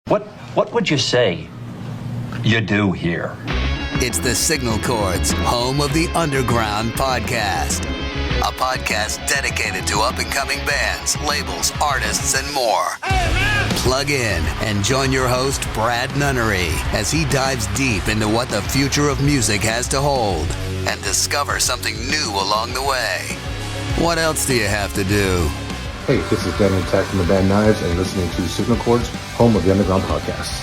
What would you say you do here? It's the Signal Chords, home of the Underground podcast. A podcast dedicated to up-and-coming bands, labels, artists, and more. Plug in and join your host, Brad Nunnery, as he dives deep into what the future of music has to hold and discover something new along the way. What else do you have to do? Hey, this is Danny Attack from the band Knives, and listening to Signal Chords, home of the Underground podcast.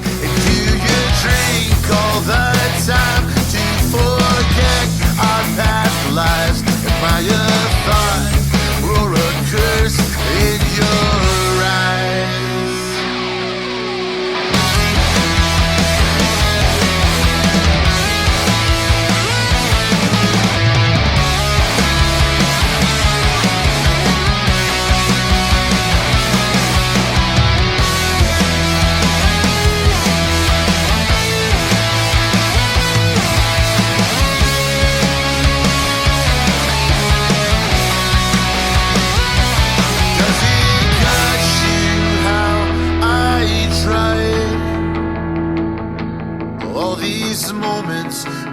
Do you drink all the time to forget our past lives? Am I a thought or a curse in your eyes?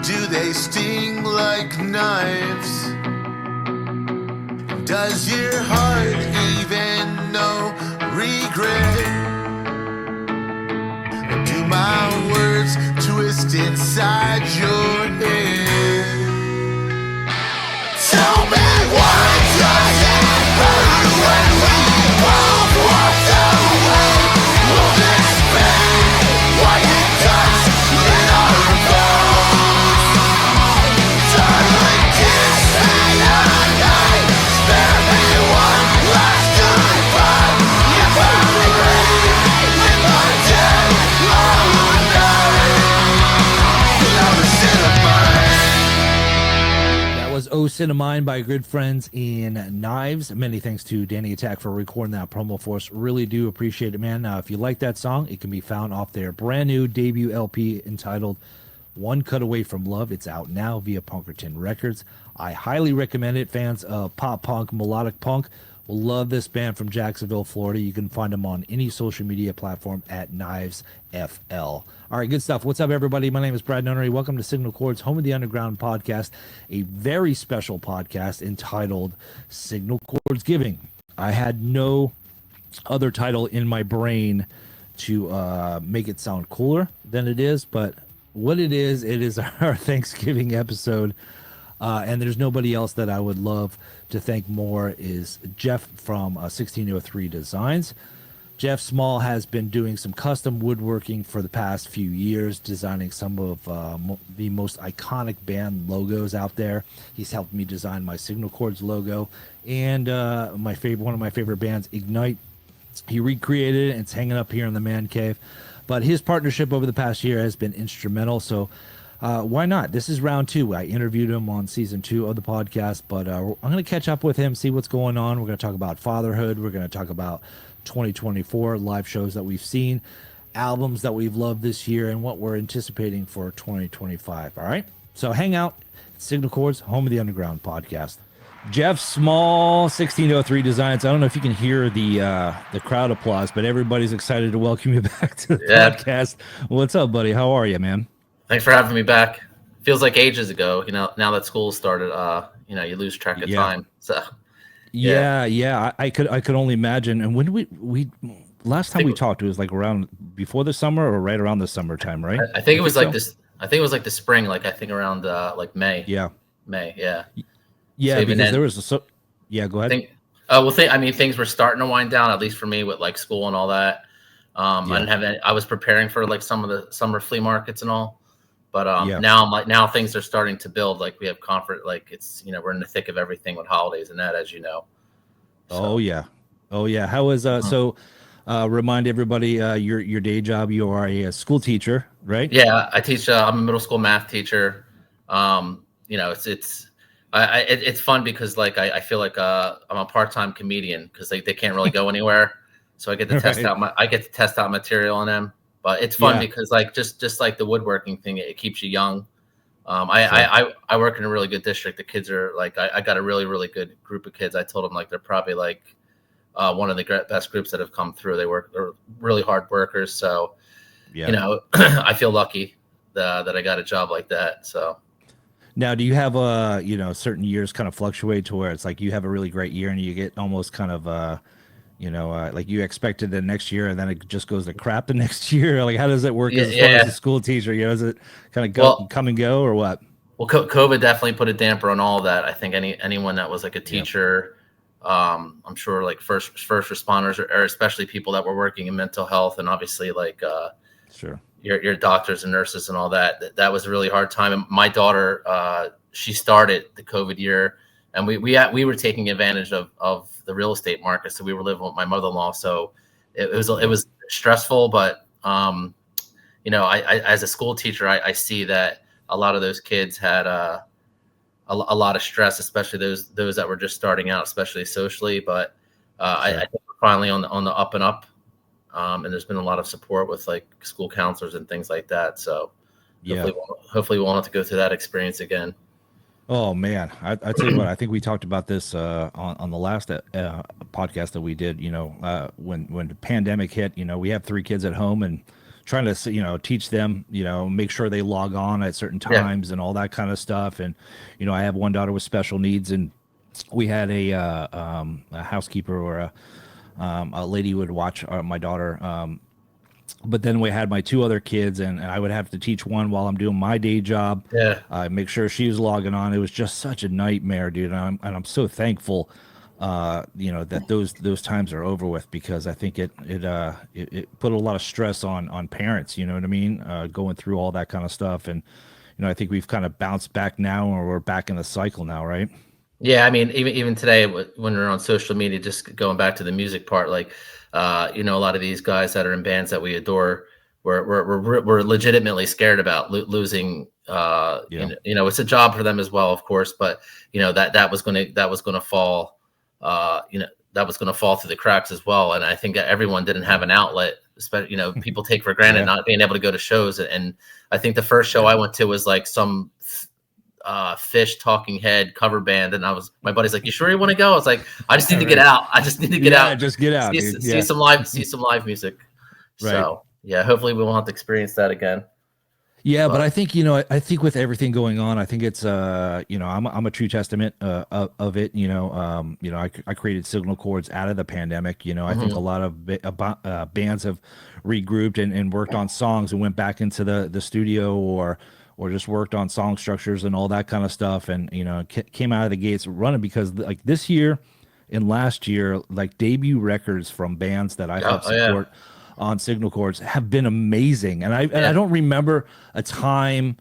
Do they sting like knives? Does your heart even know regret? Do my words twist inside your head? Tell me why does it hurt when we both walked away? Will this be why it does in our bones? Oh Cinnamine by good friends in Knives. Many thanks to Danny Attack for recording that promo for us. Really do appreciate it, man. If you like that song, it can be found off their brand new debut LP entitled One Cut Away from Love. It's out now via Punkerton Records. I highly recommend it. Fans of pop punk, melodic punk will love this band from Jacksonville, Florida. You can find them on any social media platform at Knives FL. All right, good stuff. What's up, everybody? My name is Brad Nunnery. Welcome to Signal Chords, home of the Underground podcast, a very special podcast entitled Signal Chords Giving. I had no other title in my brain to make it sound cooler than it is, but what it is our Thanksgiving episode. And there's nobody else that I would love to thank more is Jeff from 1603 Designs. Jeff Small has been doing some custom woodworking for the past few years, designing some of the most iconic band logos out there. He's helped me design my Signal Chords logo and one of my favorite bands, Ignite. He recreated it, and it's hanging up here in the man cave. But his partnership over the past year has been instrumental, so why not? This is round 2. I interviewed him on season 2 of the podcast, but I'm going to catch up with him, see what's going on. We're going to talk about fatherhood. We're going to talk about 2024 live shows that we've seen, albums that we've loved this year, and what we're anticipating for 2025. All right? So hang out. Signal Chords, home of the Underground podcast. Jeff Small, 1603 Designs. I don't know if you can hear the crowd applause, but everybody's excited to welcome you back to the podcast. What's up, buddy? How are you, man? Thanks for having me back. Feels like ages ago, now that school started, you lose track of time. So yeah. I could only imagine. And when we last time we talked, it was like around before the summer or right around the summertime, right? I think it was like this. I think it was like the spring, like I think around like May. Yeah. May. Yeah. Yeah, so because there was go ahead. Things were starting to wind down, at least for me with like school and all that. I didn't have any, I was preparing for like some of the summer flea markets and all. But now things are starting to build. Like we have conference, like it's, we're in the thick of everything with holidays and that, as you know. So. Oh yeah. How is remind everybody your day job. You are a school teacher, right? Yeah, I teach. I'm a middle school math teacher. It's fun because like I feel like I'm a part-time comedian because they can't really go anywhere, so I get to test out material on them. But it's fun because like just like the woodworking thing, it keeps you young. I work in a really good district. The kids are like I got a really, really good group of kids. I told them like they're probably like one of the best groups that have come through. They're really hard workers. So, Yeah. you know, I feel lucky that I got a job like that. So. Now, do you have certain years kind of fluctuate to where it's like you have a really great year and you get almost kind of like you expected the next year and then it just goes to crap the next year? Like, how does it work as far as a school teacher? Does it kind of come and go or what? Well, COVID definitely put a damper on all of that. I think anyone that was like a teacher, I'm sure like first responders or especially people that were working in mental health and obviously like sure. Your doctors and nurses and all that was a really hard time. And my daughter, she started the COVID year and we were taking advantage of the real estate market. So we were living with my mother-in-law. So it was stressful, but you know, I as a school teacher, I see that a lot of those kids had a lot of stress, especially those that were just starting out, especially socially. But I think we're finally on the up and up. And there's been a lot of support with like school counselors and things like that. So hopefully we won't have to go through that experience again. Oh man, I tell you what, I think we talked about this on the last podcast that we did. When the pandemic hit, we have 3 kids at home and trying to teach them, make sure they log on at certain times and all that kind of stuff. And I have one daughter with special needs, and we had a housekeeper or a lady who would watch my daughter. But then we had my 2 other kids, and I would have to teach one while I'm doing my day job. Make sure she was logging on. It was just such a nightmare, dude. And I'm so thankful, that those times are over with, because I think it put a lot of stress on parents. You know what I mean? Going through all that kind of stuff, and I think we've kind of bounced back now, or we're back in the cycle now, right? Yeah, I mean, even today when we're on social media, just going back to the music part, like, a lot of these guys that are in bands that we adore, we're legitimately scared about losing. It's a job for them as well, of course, but that was gonna fall. That was gonna fall through the cracks as well, and I think that everyone didn't have an outlet. Especially, people take for granted not being able to go to shows, and I think the first show I went to was like some Fish Talking Head cover band, and my buddy's like, "You sure you want to go?" I was like, "I just need to get out. I just need to get out. Just get out. See some live music." Right. So hopefully we won't have to experience that again. Yeah, but I think I think with everything going on, I think it's I'm a true testament of it. I created Signal Chords out of the pandemic. I think a lot of bands have regrouped and worked on songs and went back into the studio or just worked on song structures and all that kind of stuff, and came out of the gates running, because like this year and last year, like debut records from bands that I helped support on Signal Chords have been amazing. And I don't remember a time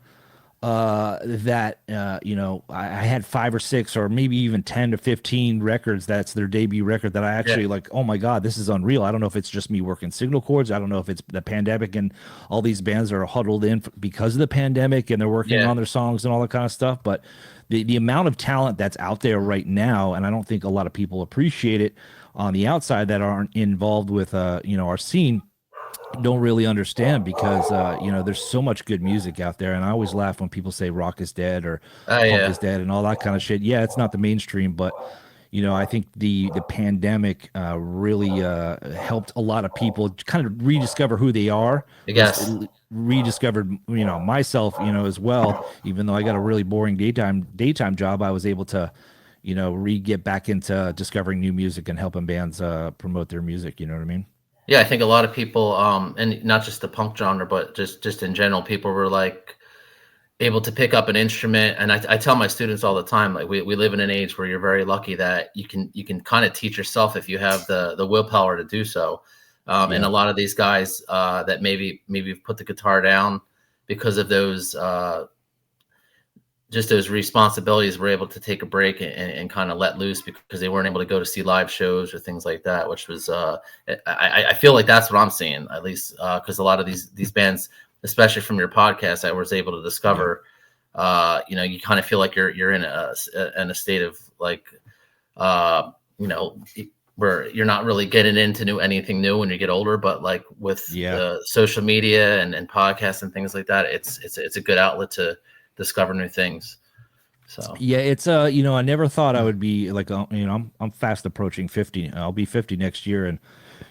that I had 5 or 6 or maybe even 10 to 15 records that's their debut record that I actually like, oh my God, this is unreal. I don't know if it's just me working Signal Chords. I don't know if it's the pandemic and all these bands are huddled in because of the pandemic and they're working on their songs and all that kind of stuff. But the amount of talent that's out there right now, and I don't think a lot of people appreciate it on the outside that aren't involved with our scene, don't really understand, because there's so much good music out there. And I always laugh when people say rock is dead or punk is dead and all that kind of shit. Yeah, it's not the mainstream, but I think the pandemic really helped a lot of people kind of rediscover who they are. Yes. Rediscovered myself as well. Even though I got a really boring daytime job, I was able to get back into discovering new music and helping bands promote their music. You know what I mean? Yeah, I think a lot of people, and not just the punk genre, but just in general, people were like able to pick up an instrument. And I tell my students all the time, like we live in an age where you're very lucky that you can kind of teach yourself if you have the willpower to do so. And a lot of these guys that maybe have put the guitar down because of those just those responsibilities, were able to take a break and kind of let loose because they weren't able to go to see live shows or things like that, which was, I feel like that's what I'm seeing, at least, because a lot of these bands, especially from your podcast, I was able to discover, you kind of feel like you're in a state of like, where you're not really getting into anything new when you get older, but like with social media and podcasts and things like that, it's a good outlet to discover new things. So Yeah, it's I never thought I would be like, I'm fast approaching 50. I'll be 50 next year, and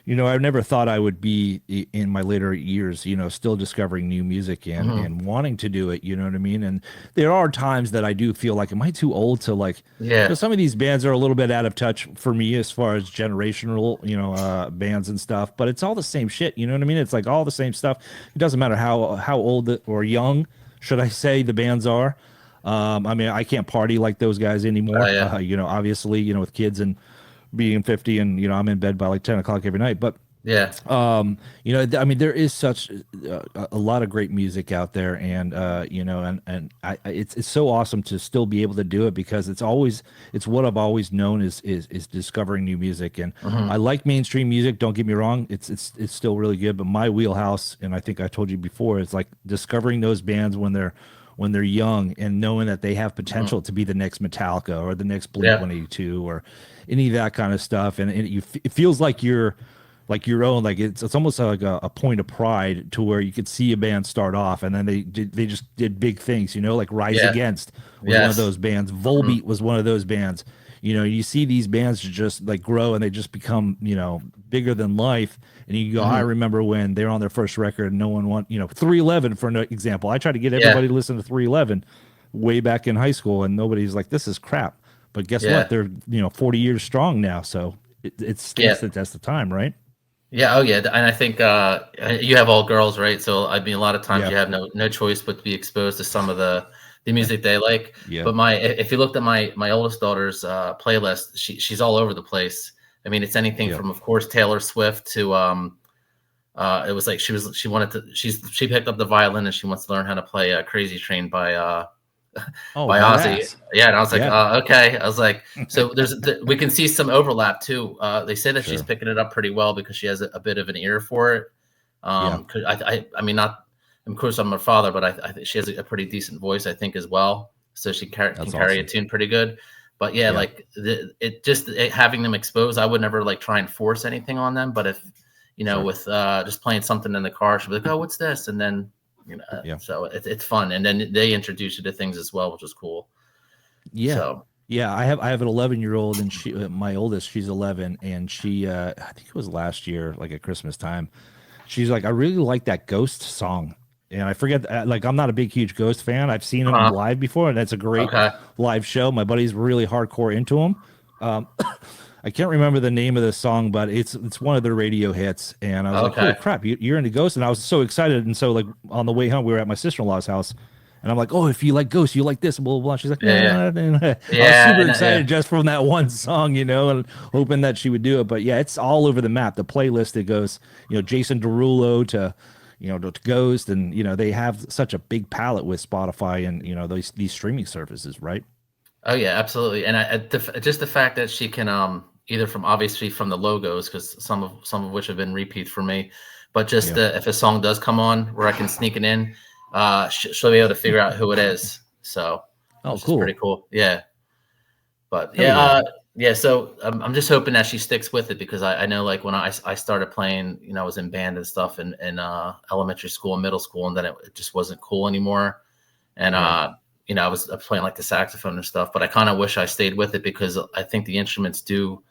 I never thought I would be in my later years, still discovering new music and wanting to do it. You know what I mean? And there are times that I do feel like, am I too old to like? yeah, Because some of these bands are a little bit out of touch for me as far as generational, bands and stuff. But it's all the same shit. You know what I mean? It's like all the same stuff. It doesn't matter how old or young, should I say, the bands are. I mean, I can't party like those guys anymore. yeah. Obviously, with kids and being 50, and I'm in bed by like 10 o'clock every night. But Yeah. I mean, there is such a lot of great music out there, and it's so awesome to still be able to do it, because it's what I've always known is discovering new music. And I like mainstream music. Don't get me wrong; it's still really good. But my wheelhouse, and I think I told you before, is like discovering those bands when they're young, and knowing that they have potential to be the next Metallica or the next Blink-182 or any of that kind of stuff. And it feels like you're like your own, like it's almost like a point of pride, to where you could see a band start off and then they just did big things, like Rise Against was one of those bands. Volbeat was one of those bands. You see these bands just like grow, and they just become, bigger than life. And you go, I remember when they're on their first record and no one 311, for an example. I tried to get everybody to listen to 311 way back in high school, and nobody's like, this is crap. But guess what? They're, 40 years strong now. So it stands the test of time, right? Yeah. Oh, yeah. And I think you have all girls, right? So I mean, a lot of times you have no choice but to be exposed to some of the music they like. Yeah. But if you looked at my oldest daughter's playlist, she's all over the place. I mean, it's anything from, of course, Taylor Swift to it was like she picked up the violin and she wants to learn how to play Crazy Train by Ozzy. Yeah, and I was like, okay. I was like, so we can see some overlap too. They say that she's picking it up pretty well because she has a bit of an ear for it. I mean, not, of course, I'm her father, but I think she has a pretty decent voice, I think, as well. So she can carry a tune pretty good. But like having them exposed, I would never like try and force anything on them. But if with just playing something in the car, she'll be like, oh, what's this? And then so it's fun, and then they introduce you to things as well, which is cool. I have an 11-year-old, and my oldest, she's 11, and she I think it was last year, like at Christmas time, she's like, I really like that Ghost song. And I forget, like, I'm not a huge Ghost fan. I've seen him live before, and that's a great live show. My buddy's really hardcore into him. I can't remember the name of the song, but it's one of their radio hits. And I was like, oh, crap, you're into Ghost? And I was so excited. And so, like, on the way home, we were at my sister-in-law's house. And I'm like, oh, if you like Ghost, you like this, blah, blah, blah. She's like, I was super excited just from that one song, and hoping that she would do it. But, yeah, it's all over the map. The playlist, it goes, Jason Derulo to to Ghost, and they have such a big palette with Spotify and these streaming services, right? Oh yeah, absolutely. And just the fact that she can either from the logos, because some of which have been repeats for me, but just if a song does come on where I can sneak it in, she'll be able to figure out who it is. So cool, pretty cool. Yeah, but so I'm just hoping that she sticks with it, because I know, like, when I started playing, I was in band and stuff in elementary school and middle school, and then it just wasn't cool anymore. And I was playing like the saxophone and stuff, but I kind of wish I stayed with it, because I think the instruments do.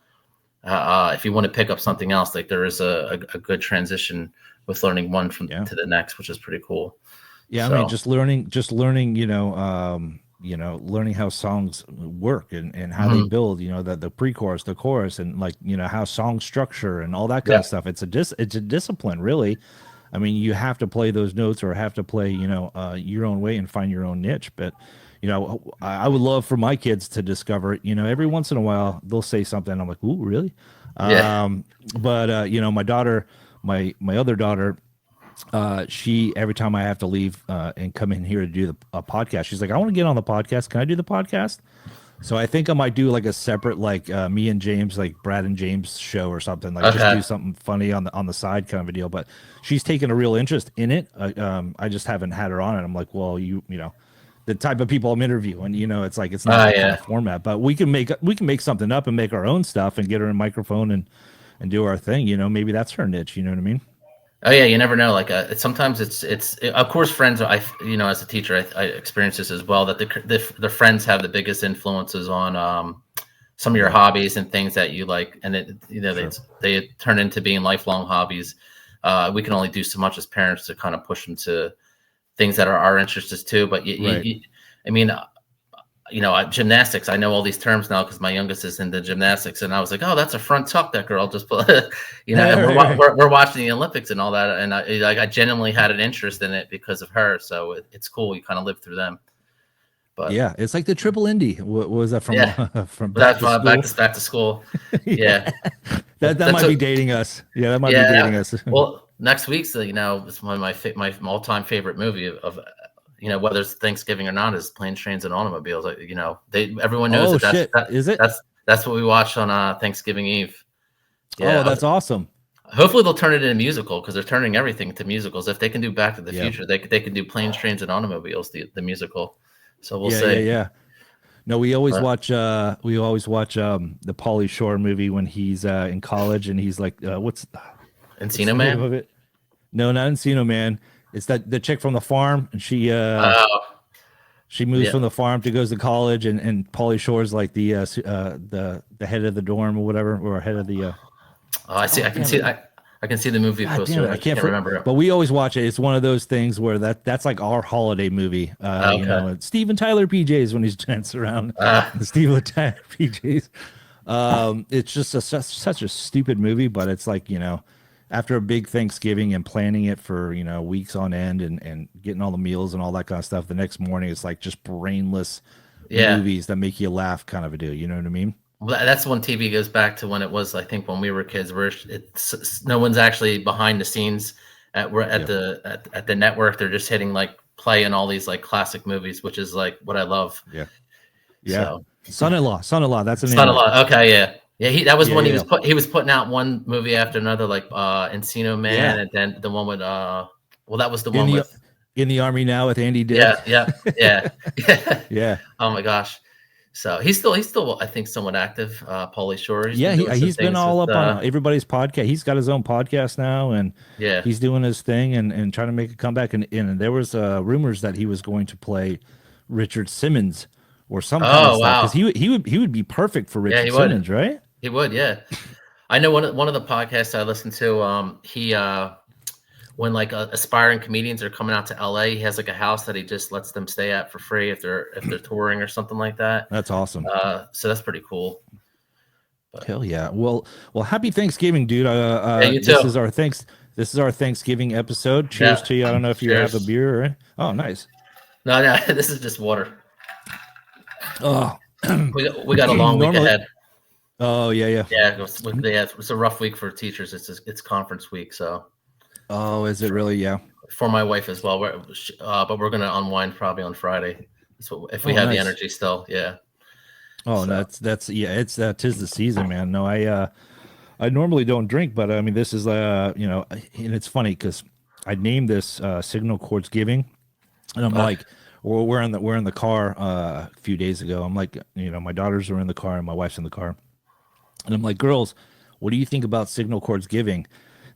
If you want to pick up something else, like, there is a good transition with learning one to the next, which is pretty cool. Yeah, so. I mean, just learning, learning how songs work and how they build, the pre-chorus, the chorus, and like, how songs structure and all that kind of stuff. It's a discipline, really. I mean, you have to play those notes, or have to play, your own way and find your own niche. But, I would love for my kids to discover it. Every once in a while they'll say something, I'm like, ooh, really? But my daughter, my other daughter, she, every time I have to leave and come in here to do a podcast, she's like, I want to get on the podcast. Can I do the podcast? So I think I might do like a separate, like me and James, like Brad and James show or something, like just do something funny on the side kind of a deal. But she's taken a real interest in it. I just haven't had her on it. I'm like, well, the type of people I'm interviewing, it's like, it's not that kind of format, but we can make something up and make our own stuff and get her a microphone and do our thing. Maybe that's her niche. You know what I mean? Oh yeah, you never know. Like sometimes of course friends are, as a teacher I experience this as well, that the friends have the biggest influences on some of your hobbies and things that you like, and they turn into being lifelong hobbies. We can only do so much as parents to kind of push them to things that are our interests too. But I mean, gymnastics. I know all these terms now because my youngest is into gymnastics, and I was like, "Oh, that's a front tuck that girl just put." And we're watching the Olympics and all that, and I genuinely had an interest in it because of her. So it's cool. You kind of live through them. But yeah, it's like the triple Indy. What was that from? From back to school. Yeah, that might be dating us. Yeah, that might be dating us. Well, next week's it's one of my all-time favorite movie of. Whether it's Thanksgiving or not, is Planes, Trains, and Automobiles. Everyone knows is it? That's what we watch on Thanksgiving Eve. Yeah, that's awesome. Hopefully they'll turn it into a musical because they're turning everything into musicals. If they can do Back to the Future, they can do Planes, Trains, and Automobiles, the musical. So we'll see. Yeah. No, we always watch the Pauly Shore movie when he's in college and he's like, what's Encino Man? Of it? No, not Encino Man. It's the chick from the farm, and she moves from the farm to goes to college, and Pauly Shore's like the head of the dorm or whatever, or head of the. I see. I can see. I can see the movie poster. I can't remember it. But we always watch it. It's one of those things where that's like our holiday movie. Steven Tyler PJs when he's dancing around. Steven Tyler PJs. It's just such a stupid movie, but it's like after a big Thanksgiving and planning it for, weeks on end and getting all the meals and all that kind of stuff, the next morning it's like just brainless movies that make you laugh kind of a deal. You know what I mean? Well, that's when TV goes back to when it was, I think, when we were kids, where no one's actually behind the scenes at the network. They're just hitting like play in all these like classic movies, which is like what I love. Yeah. So, Son-in-Law. That's the name. Son-in-Law. Okay. Yeah. Yeah, that was when he was putting out one movie after another, like Encino Man, and then the one with that was the one with In the Army Now with Andy Dick. Yeah. Oh my gosh. So he's still I think somewhat active. Pauly Shore. He's been all up on everybody's podcast. He's got his own podcast now, and he's doing his thing and trying to make a comeback. And there was rumors that he was going to play Richard Simmons or some kind of stuff, because he would be perfect for Richard Simmons, right? He would, yeah. I know one of the podcasts I listen to, he when like aspiring comedians are coming out to LA, he has like a house that he just lets them stay at for free if they're touring or something like that. That's awesome. So that's pretty cool. But, hell yeah. Well, happy Thanksgiving, dude. You too. This is our Thanksgiving episode. Cheers to you. I don't know if you have a beer or oh, nice. No, this is just water. Oh, we got a long week ahead. Oh yeah. It's a rough week for teachers. It's conference week, so. Oh, is it really? Yeah. For my wife as well. But we're gonna unwind probably on Friday. If we have the energy still, yeah. Oh, so. That's it's tis the season, man. No, I normally don't drink, but I mean this is and it's funny because I named this Signal Chords Giving, and I'm like. We're in the car a few days ago. I'm like, my daughters are in the car and my wife's in the car, and I'm like, girls, what do you think about Signal Chords Giving?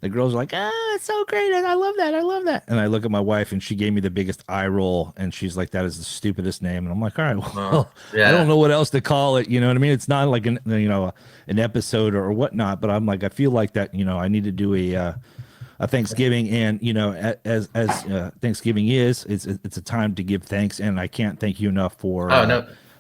The girls are like, it's so great, and I love that. And I look at my wife, and she gave me the biggest eye roll, and she's like, that is the stupidest name. And I'm like, all right, well, I don't know what else to call it. You know what I mean? It's not like an episode or whatnot, but I'm like, I feel like that. I need to do a Thanksgiving, and as Thanksgiving it's a time to give thanks, and I can't thank you enough for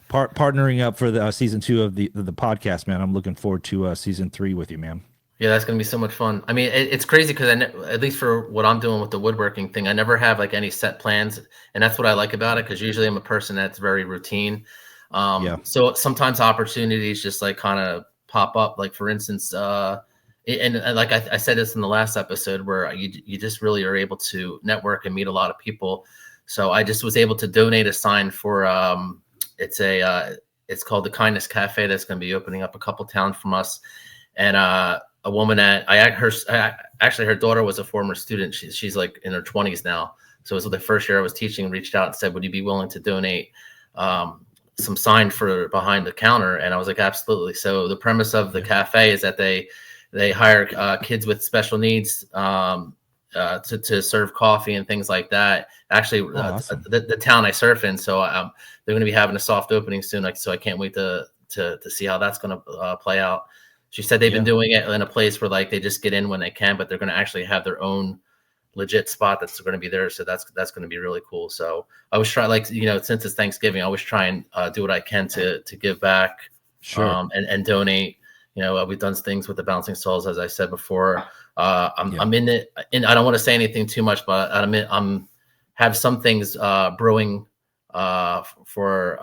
partnering up for the season 2 of the podcast, man. I'm looking forward to season 3 with you, man. Yeah, that's gonna be so much fun. I mean, it's crazy because at least for what I'm doing with the woodworking thing, I never have like any set plans, and that's what I like about it, because usually I'm a person that's very routine. So sometimes opportunities just like kind of pop up. Like for instance, and like I said this in the last episode, where you just really are able to network and meet a lot of people. So I just was able to donate a sign for it's called the Kindness Cafe, that's going to be opening up a couple towns from us, and a woman actually her daughter was a former student. She's like in her 20s now. So it was the first year I was teaching, reached out and said, would you be willing to donate some sign for behind the counter? And I was like, absolutely. So the premise of the cafe is that they hire kids with special needs, to serve coffee and things like that. Actually, awesome. the town I surf in, so they're going to be having a soft opening soon. So I can't wait to see how that's going to play out. She said they've been doing it in a place where like they just get in when they can, but they're going to actually have their own legit spot that's going to be there. So that's going to be really cool. So I was trying, like, since it's Thanksgiving, I always try and do what I can to give back, Sure. and donate. We've done things with the Bouncing Souls, as I said before. I'm in it, and I don't want to say anything too much, but I'm have some things brewing for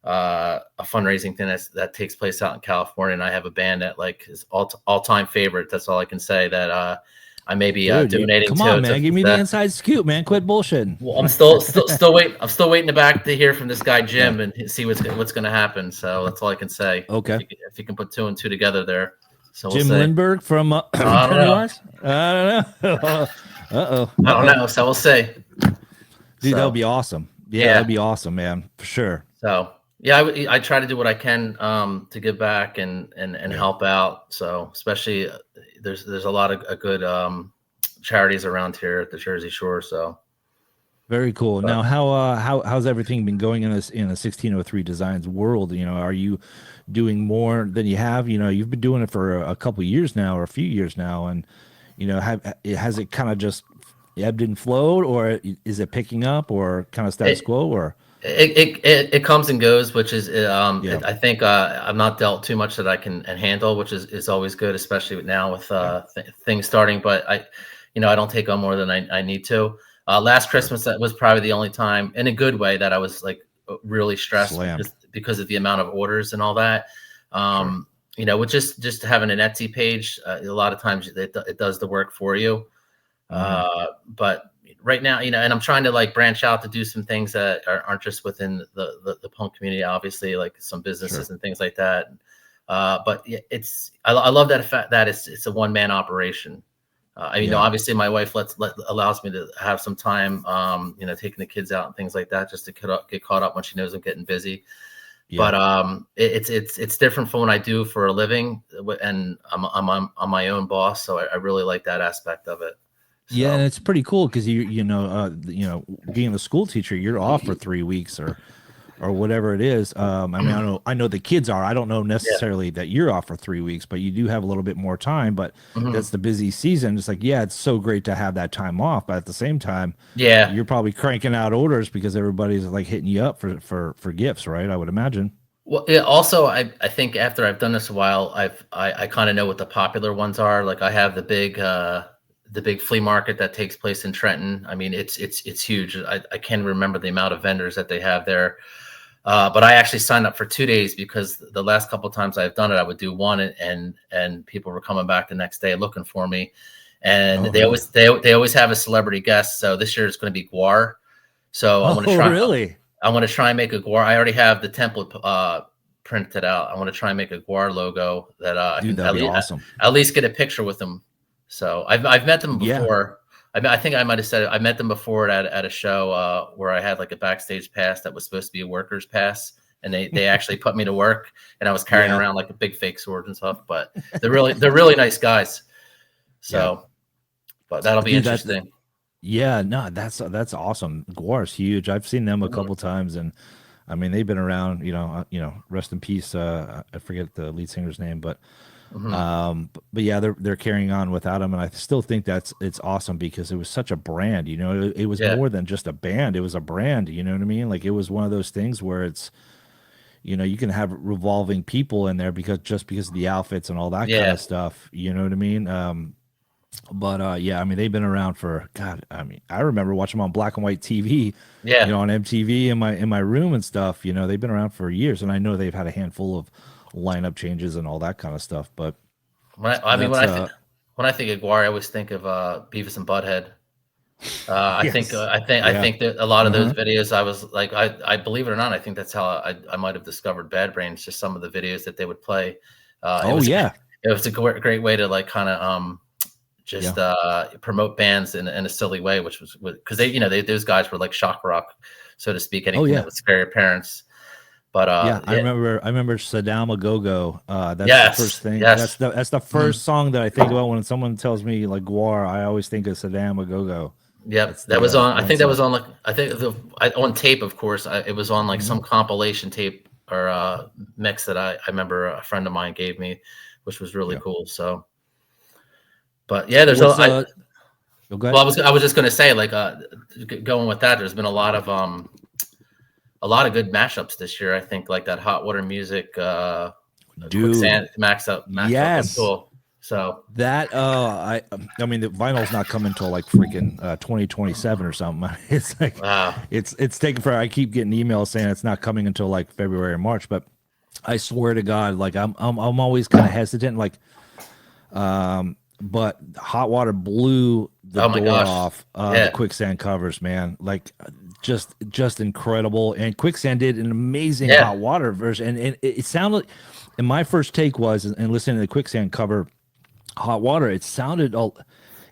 a fundraising thing that takes place out in California, and I have a band that like is all-time favorite. That's all I can say. That I may be donating. Come on, man! Give me the inside scoop, man! Quit bullshitting. Well, I'm still waiting. I'm still waiting to hear from this guy Jim and see what's going to happen. So that's all I can say. Okay, if you can put 2 and 2 together there. So Jim Lindbergh from I don't know. I don't know. So we'll see. Dude, that would be awesome. Yeah, that'd be awesome, man, for sure. So yeah, I try to do what I can to give back and help out. So especially there's a lot of good charities around here at the Jersey Shore. So very cool. Now, how's everything been going in a 1603 Designs world? Are you doing more than you have? You've been doing it for a couple of years now, or a few years now, and has it kind of just ebbed and flowed, or is it picking up, or kind of status quo, or? It comes and goes, which is I think I'm not dealt too much that I can handle, which is always good, especially now with things starting. But I don't take on more than I need to. Last Christmas, that was probably the only time, in a good way, that I was like really stressed because of the amount of orders and all that. With just having an Etsy page, a lot of times it does the work for you. But right now, and I'm trying to like branch out to do some things that aren't just within the punk community, obviously, like some businesses and things like that. But I love that it's a one-man operation. Obviously my wife allows me to have some time, taking the kids out and things like that, just to get caught up when she knows I'm getting busy. Yeah. But it's different from what I do for a living, and I'm my own boss, so I really like that aspect of it. So. Yeah, and it's pretty cool because being a school teacher, you're off for 3 weeks or whatever it is. I know the kids are. I don't know necessarily that you're off for 3 weeks, but you do have a little bit more time. But that's the busy season. It's like, it's so great to have that time off, but at the same time, you're probably cranking out orders because everybody's like hitting you up for gifts, right? I would imagine. Well, yeah. Also, I think after I've done this a while, I kind of know what the popular ones are. Like I have the big flea market that takes place in Trenton. I mean, it's huge. I can't remember the amount of vendors that they have there. But I actually signed up for 2 days because the last couple of times I've done it, I would do one and people were coming back the next day looking for me. And they always have a celebrity guest. So this year it's going to be Guar. So I want to try. Really? I want to try and make a Guar. I already have the template printed out. I want to try and make a Guar logo that that'd be awesome. At least get a picture with them. So I've met them before. I think I might have said it. I met them before at a show where I had like a backstage pass that was supposed to be a worker's pass, and they actually put me to work, and I was carrying around like a big fake sword and stuff. But they're really nice guys. So, but that'll be interesting. No, that's awesome. Guar's huge. I've seen them a couple times, and I mean they've been around. Rest in peace. I forget the lead singer's name, but. But yeah, they're carrying on without him, and I still think it's awesome because it was such a brand. It was more than just a band; it was a brand. You know what I mean? Like it was one of those things where it's, you can have revolving people in there because of the outfits and all that kind of stuff. You know what I mean? But I mean they've been around for God. I mean I remember watching them on black and white TV. On MTV in my room and stuff. They've been around for years, and I know they've had a handful of lineup changes and all that kind of stuff. But when I think of Guar, I always think of Beavis and Butthead. I think that a lot of those videos, I was like, I believe it or not, I think that's how I might have discovered Bad Brains. Just some of the videos that they would play. It was a great way to like kind of promote bands in a silly way, which was because those guys were like shock rock, so to speak. Anything that would scare your parents. But Yeah, I remember Saddam a Go-Go. That's the first yes, thing. yes. That's the first song that I think about when someone tells me like Guar. I always think of Saddam a Go-Go. Yep, That's that the was on. I one think that was song. on like on tape, of course. It was on like some compilation tape or mix that I remember a friend of mine gave me, which was really Yeah. cool. So, but yeah, there's What's oh, go well, ahead. I was just gonna say like going with that. There's been a lot of good mashups this year. I think like that hot water music, Dude, quicksand, max up on yes. Tool. So That I mean the vinyl's not coming until like freaking 2027 or something. It's like wow, it's taking for I keep getting emails saying it's not coming until like February or March, but I swear to God, like I'm always kind of hesitant, like but Hot Water blew the oh my door gosh, off the yeah, Quicksand covers, man. Like just incredible. And Quicksand did an amazing yeah, Hot Water version, and it sounded. And my first take was, and listening to the Quicksand cover, Hot Water, it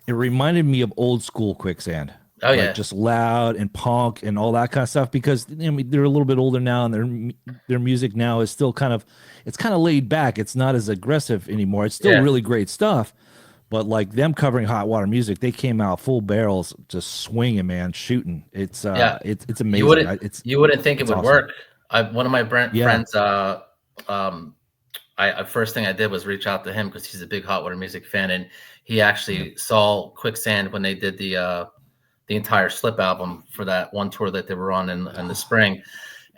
reminded me of old school Quicksand, oh like yeah, just loud and punk and all that kind of stuff. Because I mean, they're a little bit older now, and their music now is still it's kind of laid back. It's not as aggressive anymore. It's still yeah. really great stuff, but like them covering Hot Water music, they came out full barrels, just swinging, man, shooting. Yeah, It's you amazing. wouldn't you wouldn't think it It's would awesome. work. One of my Yeah, friends, um, first thing I did was reach out to him because he's a big Hot Water music fan, and he yeah, actually saw Quicksand when they did the entire Slip album for that one tour that they were on in the spring.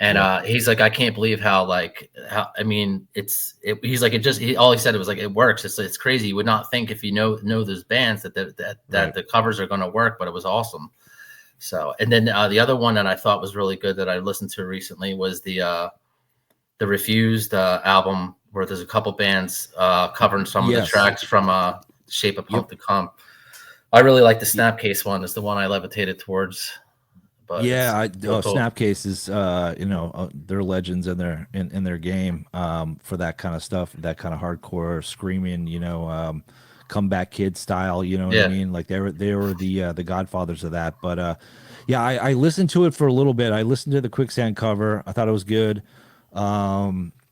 And yeah, he's like, I can't believe how I mean, he's like, all he said was like, it works. It's crazy. You would not think if you know those bands that right. the covers are going to work, but it was awesome. So, and then the other one that I thought was really good that I listened to recently was the Refused album, where there's a couple bands covering some of the Yes. tracks from Shape of Yep. Punk to Come. I really like the Snapcase one. Is the one I levitated towards, but Yeah, it's real cool. Snapcase is they're legends in their game for that kind of stuff, that kind of hardcore screaming, comeback kid style, you know what I Yeah, mean? Like they were the godfathers of that. But yeah, I listened to it for a little bit. I listened to the Quicksand cover. I thought it was good.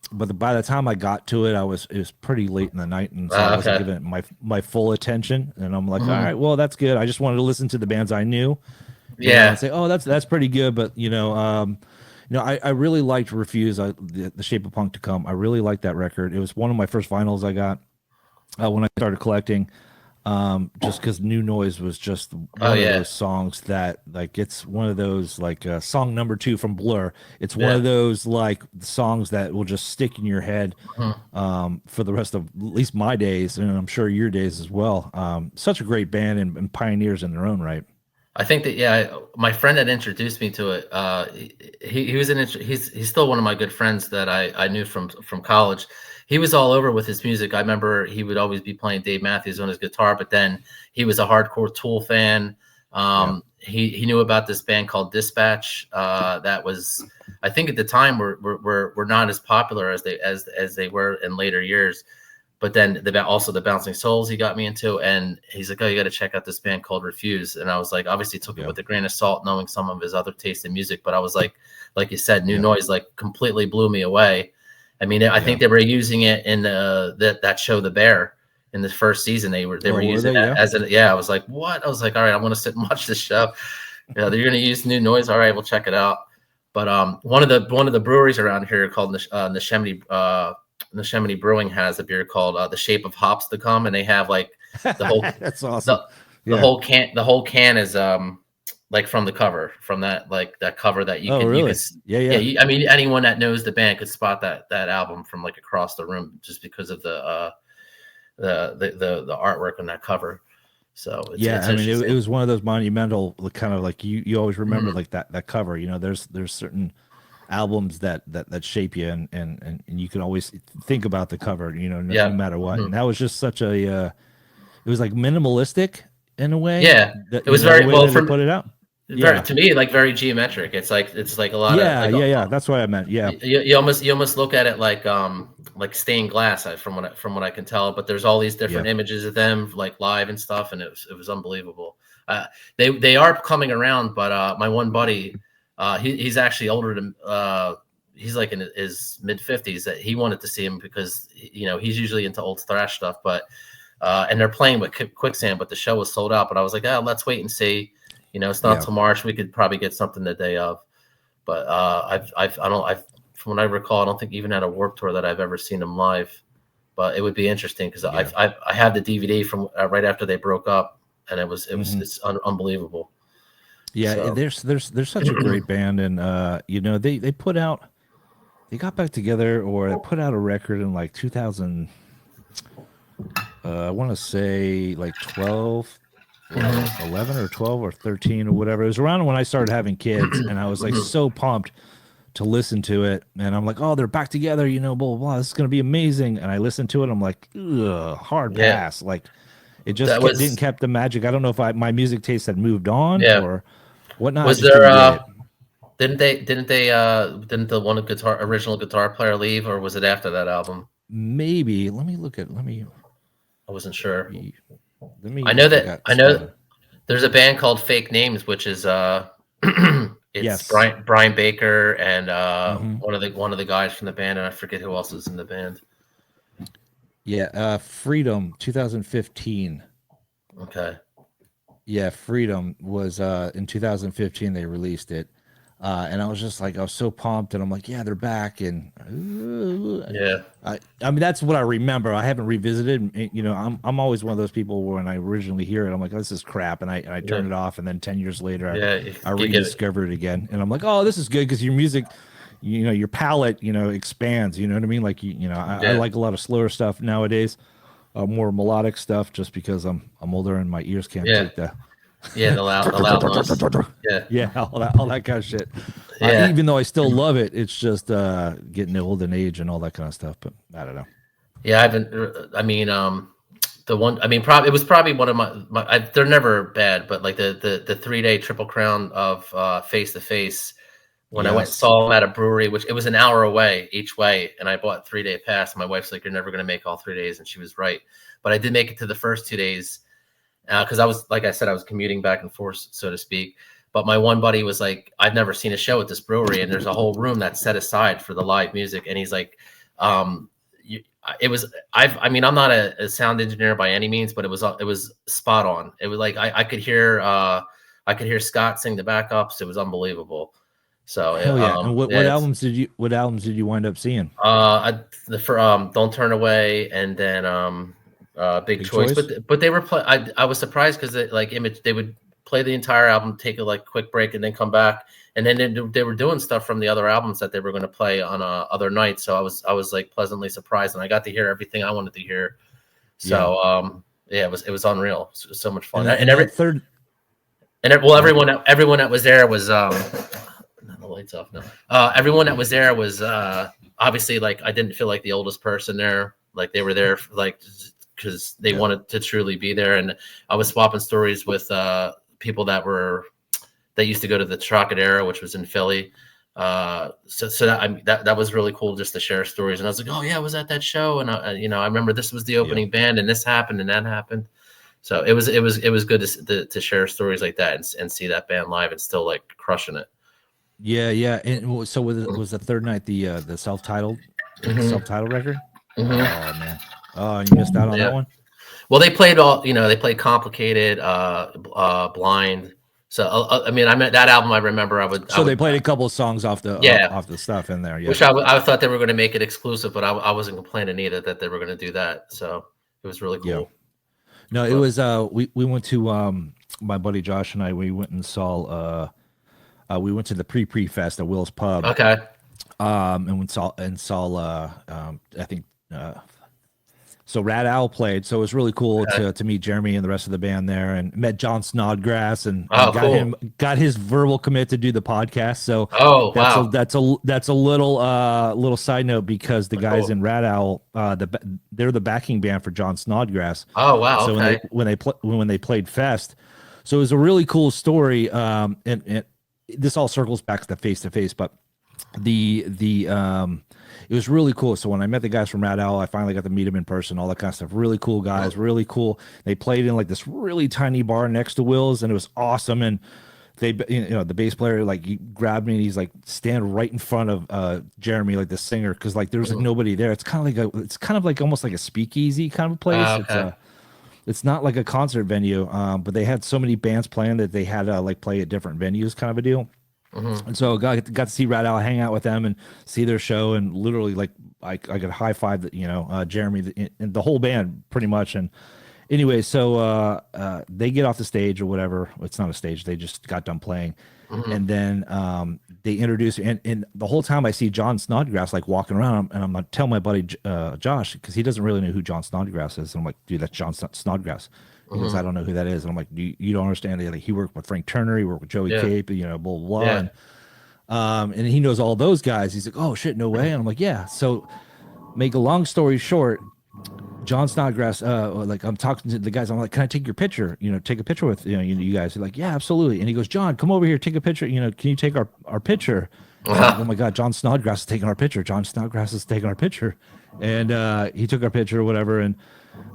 But by the time I got to it, it was pretty late in the night, and so I wasn't okay. giving it my full attention. And I'm like, all Mhm. right, well, that's good. I just wanted to listen to the bands I knew, and Yeah, say, oh, that's pretty good. But I really liked Refuse, the Shape of Punk to Come. I really liked that record. It was one of my first vinyls I got when I started collecting. Just because New Noise was just oh one of yeah, those songs that like it's one of those like song number 2 from Blur. It's one yeah. of those like songs that will just stick in your head Mhm. for the rest of at least my days, and I'm sure your days as well. Such a great band and pioneers in their own right. I think that my friend that introduced me to it. He was he's still one of my good friends that I knew from college. He was all over with his music. I remember he would always be playing Dave Matthews on his guitar, but then he was a hardcore Tool fan. Yeah. He knew about this band called Dispatch. That was, I think at the time were not as popular as they were in later years. But then also the Bouncing Souls he got me into, and he's like, "Oh, you got to check out this band called Refuse." And I was like, obviously took it Yeah. with a grain of salt, knowing some of his other taste in music. But I was like you said, New Yeah. Noise like completely blew me away. I mean, I Yeah. think they were using it in that show, The Bear, in the first season. They were Oh, were using they? it Yeah. as an yeah. I was like, what? I was like, all right, I'm gonna sit and watch this show. Yeah, they're gonna use New Noise. All right, we'll check it out. But one of the breweries around here called Neshemity Brewing has a beer called The Shape of Hops to Come, and they have like the whole That's awesome. the Yeah. the whole can is like from the cover, from that cover that Oh, you really? could Yeah. yeah, Yeah. I mean anyone that knows the band could spot that album from like across the room just because of the artwork on that cover. So it's Yeah, I mean, it interesting. was one of those monumental, like, kind of like you always remember Mhm. like that cover. There's certain albums that shape you, and you can always think about the cover. No Yeah. matter what. Mhm. And that was just such a, it was like minimalistic in a way Yeah. that It was the very way well that they from put it out. very Yeah, to me like very geometric. It's like a lot of yeah, like yeah, yeah. That's what I meant. Yeah, you almost look at it like stained glass from what I can tell. But there's all these yeah, different images of them like live and stuff, and it was unbelievable. They are coming around, but my one buddy, he's actually older than he's like in his mid-50s, that he wanted to see him because, you know, he's usually into old thrash stuff, but and they're playing with Quicksand, but the show was sold out. But I was like, oh, let's wait and see. You know, it's not till March. We could probably get something the day of. But from what I recall, I don't think even at a Warped Tour that I've ever seen him live. But it would be interesting because I had the DVD from right after they broke up, and it's unbelievable. Yeah, So. they're such a great band, and you know, they got back together, or they put out a record in like 2000. I want to say like 12, or 11 or 12 or 13 or whatever. It was around when I started having kids, and I was like so pumped to listen to it, and I'm like, oh, they're back together, you know, blah blah blah. This is gonna be amazing. And I listened to it, I'm like, ugh, hard pass. Like, it just didn't kept the magic. I don't know if my music taste had moved on or whatnot. Was there didn't the original guitar player leave, or was it after that album? Maybe. Let me. I wasn't sure. I know there's a band called Fake Names, which is it's Brian Baker and one of the guys from the band, and I forget who else is in the band. Yeah, Freedom 2015. Okay. Yeah, Freedom was in 2015 they released it. And I was just like, I was so pumped, and I'm like, yeah, they're back, and I mean, that's what I remember. I haven't revisited. You know, I'm always one of those people where when I originally hear it, I'm like, oh, this is crap, and I turn it off, and then 10 years later, I rediscover it again, and I'm like, oh, this is good, because your music, you know, your palette, you know, expands. You know what I mean? Like, you know, I like a lot of slower stuff nowadays, more melodic stuff, just because I'm older and my ears can't take the. Yeah, the loud noise. Yeah, all that kind of shit. Yeah. Even though I still love it, it's just getting old and age and all that kind of stuff. But I don't know. Yeah, it was probably one of my they're never bad, but like the 3-day Triple Crown of Face to Face, when I went and saw them at a brewery, which it was an hour away each way, and I bought 3-day pass. My wife's like, you're never going to make all 3 days, and she was right. But I did make it to the first 2 days. Because I was, like I said, I was commuting back and forth, so to speak. But my one buddy was like, I've never seen a show at this brewery, and there's a whole room that's set aside for the live music. And he's like, I'm not a sound engineer by any means, but it was spot on. It was like I could hear Scott sing the backups. It was unbelievable. So hell yeah. And what albums did you wind up seeing? Don't Turn Away, and then Big Choice. But they were I was surprised because they would play the entire album, take a quick break, and then come back, and then they were doing stuff from the other albums that they were going to play on other nights. So I was like pleasantly surprised, and I got to hear everything I wanted to hear. So it was unreal. It was so much fun. Everyone that was there was the lights off now. Everyone that was there was obviously, like, I didn't feel like the oldest person there. Like, they were there because they wanted to truly be there. And I was swapping stories with people that used to go to the Trocadero, which was in Philly. So that was really cool, just to share stories. And I was like, oh yeah, I was at that show, and I remember this was the opening band, and this happened and that happened. So it was good to share stories like that and see that band live and still like crushing it. Yeah. And so was the third night the self-titled record? Mm-hmm. Oh man. Oh, you missed out on that one? Well, they played they played Complicated, Blind. So I meant that album. I remember they played a couple of songs off the stuff in there. Yeah. Which I thought they were going to make it exclusive, but I wasn't complaining either that they were going to do that. So it was really cool. Yeah. No, it was we went to my buddy Josh and I. We went and saw we went to the pre fest at Will's Pub. Okay. And we saw I think. So Rad Owl played, so it was really cool to meet Jeremy and the rest of the band there, and met John Snodgrass and got his verbal commit to do the podcast. So that's a little side note, because the guys in Rad Owl, they're the backing band for John Snodgrass. Oh wow! So when they played Fest, so it was a really cool story. And this all circles back to the Face to Face, but it was really cool. So when I met the guys from Rad Owl, I finally got to meet them in person, all that kind of stuff. Really cool guys, really cool. They played in like this really tiny bar next to Will's, and it was awesome. And the bass player, like, he grabbed me and he's like, stand right in front of Jeremy, like the singer, because like there's like nobody there. It's kind of like almost like a speakeasy kind of place. Okay. It's not like a concert venue, but they had so many bands playing that they had to like play at different venues, kind of a deal. And so got to see Rat Al, hang out with them, and see their show, and literally like I could high five Jeremy and the whole band pretty much. And anyway, so they get off the stage or whatever. It's not a stage; they just got done playing, and then they introduce me. And the whole time I see John Snodgrass like walking around, and I'm gonna tell my buddy Josh, because he doesn't really know who John Snodgrass is. And I'm like, dude, that's John Snodgrass. He goes, I don't know who that is. And I'm like, you don't understand. Like, he worked with Frank Turner, he worked with Joey Cape, blah blah blah. Yeah. And he knows all those guys. He's like, oh shit, no way. And I'm like, yeah. So make a long story short, John Snodgrass, like, I'm talking to the guys. I'm like, can I take your picture? Take a picture with you guys. They're like, yeah, absolutely. And he goes, John, come over here, take a picture. Can you take our picture? Like, oh my God, John Snodgrass is taking our picture. John Snodgrass is taking our picture. And he took our picture or whatever. And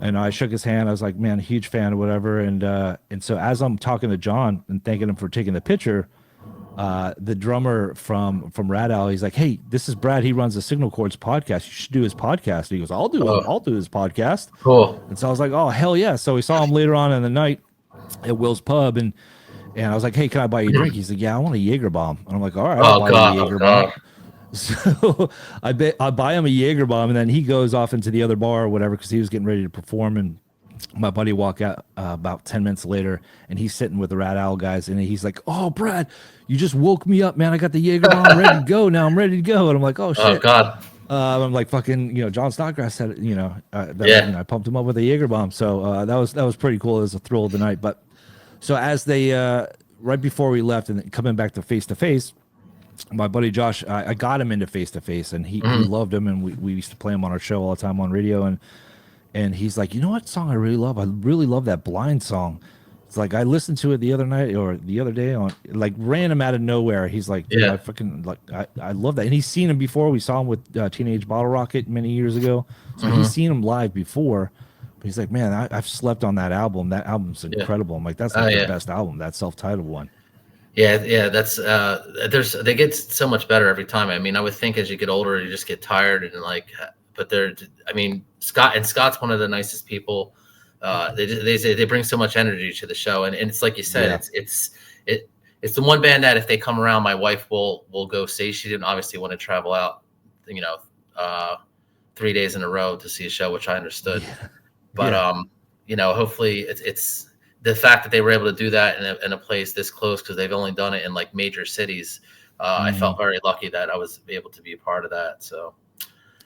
I shook his hand. I was like, man, huge fan or whatever. And so as I'm talking to John and thanking him for taking the picture, the drummer from Rat Al, he's like, hey, this is Brad. He runs the Signal Chords podcast. You should do his podcast. He goes, I'll do his podcast. Cool. And so I was like, oh, hell yeah. So we saw him later on in the night at Will's Pub, and I was like, hey, can I buy you a drink? He's like, yeah, I want a Jaeger bomb. And I'm like, all right, I'll buy you a Jaeger bomb. So I buy him a Jaeger bomb, and then he goes off into the other bar or whatever, because he was getting ready to perform. And my buddy walked out about 10 minutes later, and he's sitting with the Rat Owl guys, and he's like, oh, Brad, you just woke me up, man. I got the Jaeger bomb ready to go. Now I'm ready to go. And I'm like, oh shit. Oh God. I'm like, fucking, John Snodgrass said it, I pumped him up with a Jaeger bomb. So that was pretty cool. It was a thrill of the night. But so as they right before we left and coming back to face, my buddy Josh, I got him into face to face, and he loved him, and we used to play him on our show all the time on radio. And he's like, you know what song I really love? I really love that Blind song. It's like, I listened to it the other night or the other day on, like, random out of nowhere. He's like, dude, I fucking I love that. And he's seen him before. We saw him with Teenage Bottle Rocket many years ago. So he's seen him live before. But he's like, man, I've slept on that album. That album's incredible. I'm like, that's like the best album, that self-titled one. Yeah, that's they get so much better every time. I mean, I would think as you get older, you just get tired and like, but Scott's one of the nicest people. They bring so much energy to the show, and it's like you said, it's the one band that if they come around, my wife will go see. She didn't obviously want to travel out, 3 days in a row to see a show, which I understood. But hopefully it's the fact that they were able to do that in a place this close, because they've only done it in like major cities. I felt very lucky that I was able to be a part of that. So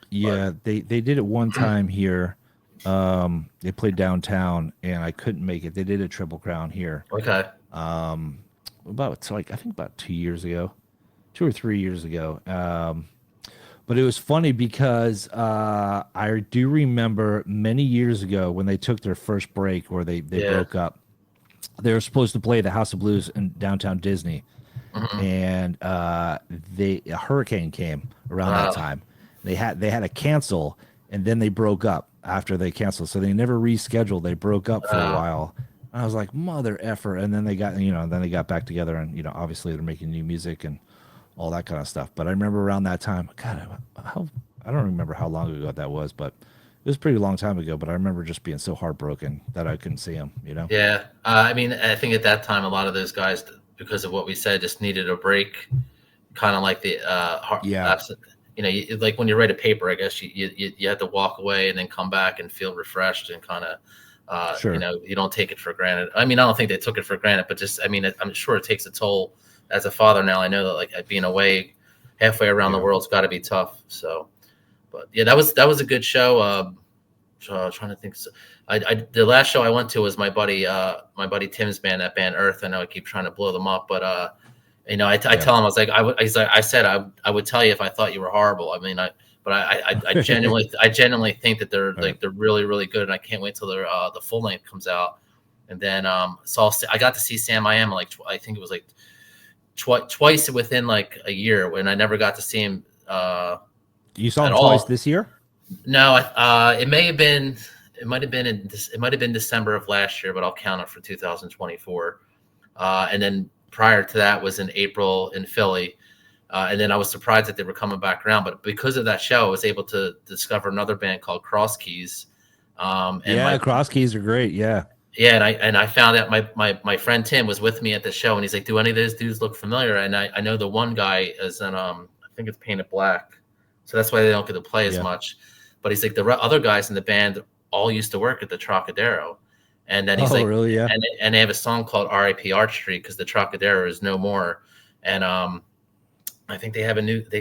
they did it one time here. They played downtown, and I couldn't make it. They did a Triple Crown here. Okay. I think about 2 years ago, 2 or 3 years ago. But it was funny because I do remember many years ago when they took their first break, or they broke up. They were supposed to play the House of Blues in downtown Disney, and a hurricane came around that time. They had to cancel, and then they broke up after they canceled. So they never rescheduled. They broke up for a while. And I was like, mother effer. And then they got back together, and obviously they're making new music and all that kind of stuff. But I remember around that time, God, I don't remember how long ago that was, but it was a pretty long time ago. But I remember just being so heartbroken that I couldn't see him, Yeah. I mean, I think at that time, a lot of those guys, because of what we said, just needed a break, kind of like the like when you write a paper, I guess you have to walk away and then come back and feel refreshed and kind of, you don't take it for granted. I mean, I don't think they took it for granted, but just, I mean, I'm sure it takes a toll. As a father now, I know that like being away halfway around the world's got to be tough. So, but yeah, that was a good show. Trying to think. The last show I went to was my buddy Tim's band, that band Earth. I know I keep trying to blow them up, but I tell him, I was like, I said I would tell you if I thought you were horrible. I mean, I genuinely think that they're they're really, really good, and I can't wait till the full length comes out. And then so I got to see Sam I Am, like I think it was like twice within like a year, when I never got to see him. You saw him twice this year? No, it might have been December of last year, but I'll count it for 2024. And then prior to that was in April in Philly. And then I was surprised that they were coming back around. But because of that show, I was able to discover another band called Cross Keys. Cross Keys are great. Yeah. Yeah, and I found out my friend Tim was with me at the show, and he's like, "Do any of those dudes look familiar?" And I know the one guy is in I think it's Painted Black, so that's why they don't get to play as much. But he's like, the other guys in the band all used to work at the Trocadero, and then he's like, really? Yeah. And they have a song called "R.I.P. Arch Street" because the Trocadero is no more, and I think they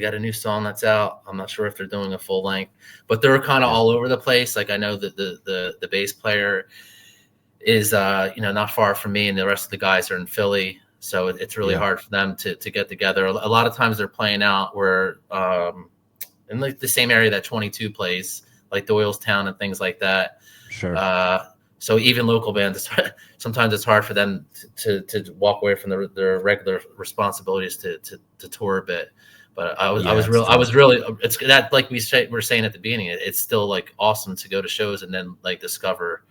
got a new song that's out. I'm not sure if they're doing a full length, but they're kind of all over the place. Like I know that the bass player is not far from me, and the rest of the guys are in Philly, so it's really hard for them to get together. A lot of times they're playing out where in like the same area that 22 plays, like Doylestown and things like that. Sure. So even local bands, sometimes it's hard for them to walk away from their regular responsibilities to tour a bit. But I was really it's that, like we're saying at the beginning, it's still like awesome to go to shows and then like discover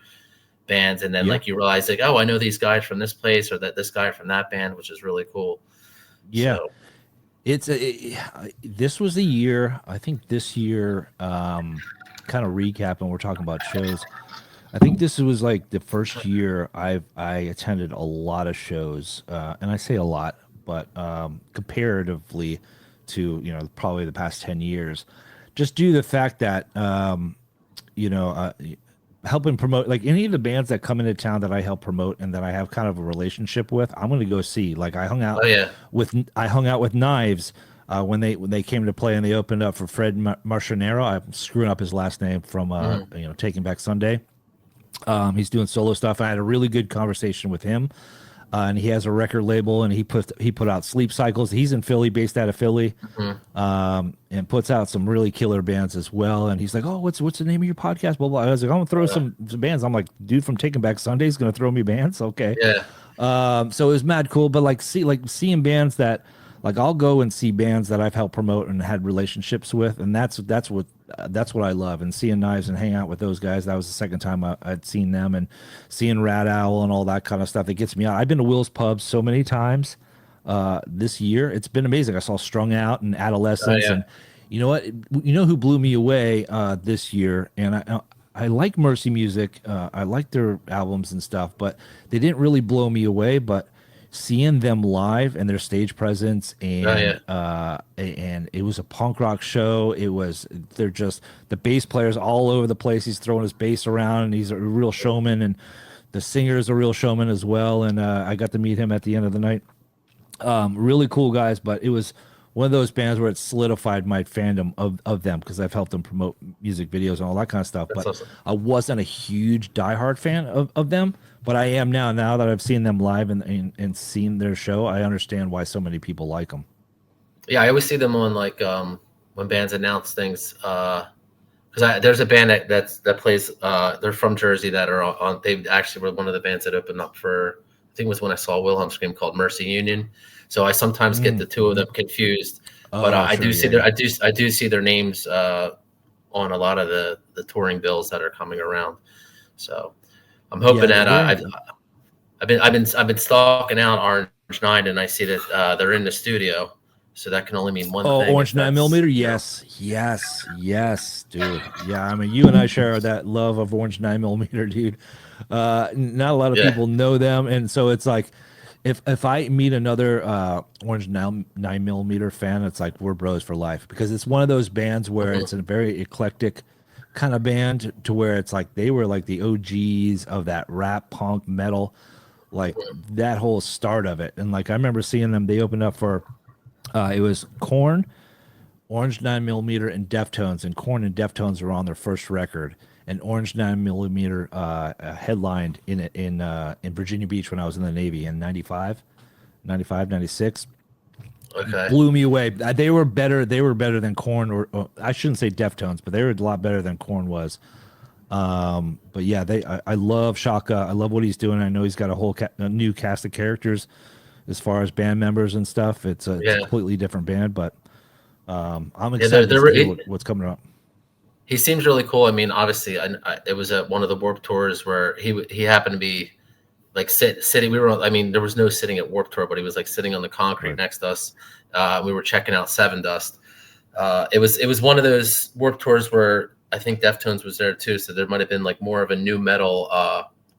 bands, and then like you realize like, oh, I know these guys from this place or this guy from that band, which is really cool. Yeah. So. This was the year, I think this year, kind of recapping, we're talking about shows. I think this was like the first year I attended a lot of shows, and I say a lot, but comparatively to probably the past 10 years, just due to the fact that helping promote, like any of the bands that come into town that I help promote and that I have kind of a relationship with, I'm going to go see. Like I hung out with Knives when they came to play, and they opened up for Fred Marcianero. I'm screwing up his last name from Taking Back Sunday. He's doing solo stuff. I had a really good conversation with him, and he has a record label, and he put out Sleep Cycles. He's in Philly, based out of Philly, and puts out some really killer bands as well. And he's like, "Oh, what's the name of your podcast?" Blah blah. I was like, "I'm gonna throw some bands." I'm like, "Dude from Taking Back Sunday is gonna throw me bands." Okay. Yeah. So it was mad cool, but seeing bands that, like, I'll go and see bands that I've helped promote and had relationships with, and that's what I love. And seeing Knives and hang out with those guys, that was the second time I'd seen them, and seeing Rat Owl and all that kind of stuff that gets me out. I've been to Will's Pub so many times this year. It's been amazing. I saw Strung Out and Adolescence, and you know what? You know who blew me away this year? And I like Mercy Music. I like their albums and stuff, but they didn't really blow me away. But seeing them live and their stage presence, and and it was a punk rock show. They're just, the bass player's all over the place. He's throwing his bass around, and he's a real showman, and the singer is a real showman as well. And I got to meet him at the end of the night. Really cool guys, but it was one of those bands where it solidified my fandom of them, because I've helped them promote music videos and all that kind of stuff. But awesome. I wasn't a huge diehard fan of them, but I am now that I've seen them live and seen their show. I understand why so many people like them. Yeah, I always see them on like when bands announce things. Because there's a band that plays. They're from Jersey that are on. They actually were one of the bands that opened up for, I think it was when I saw Wilhelm Scream, called Mercy Union. So I sometimes get the two of them confused, but I do see their names on a lot of the touring bills that are coming around. So I'm hoping that I've been stalking out Orange 9, and I see that they're in the studio. So that can only mean one thing. Oh, Orange 9mm? Yes, dude. Yeah, I mean, you and I share that love of Orange 9mm, dude. Not a lot of people know them, and so it's like, if I meet another Orange 9mm fan, it's like we're bros for life, because it's one of those bands where it's a very eclectic kind of band, to where it's like they were like the OGs of that rap, punk, metal, like that whole start of it. And like I remember seeing them, they opened up for it was Korn, Orange 9mm, and Deftones, and Korn and Deftones were on their first record. And Orange 9mm headlined in Virginia Beach when I was in the Navy in 95, 96. Okay. Blew me away. They were better than Korn, or I shouldn't say Deftones, but they were a lot better than Korn was. But yeah, I love Shaka. I love what he's doing. I know he's got a new cast of characters as far as band members and stuff. It's a completely different band, but I'm excited to see what's coming up. He seems really cool. I mean, obviously, it was at one of the Warped Tours where he happened to be like sitting. We were, I mean, there was no sitting at Warped Tour, but he was like sitting on the concrete next to us. We were checking out Seven Dust. It was one of those Warped Tours where I think Deftones was there too, so there might have been like more of a new metal,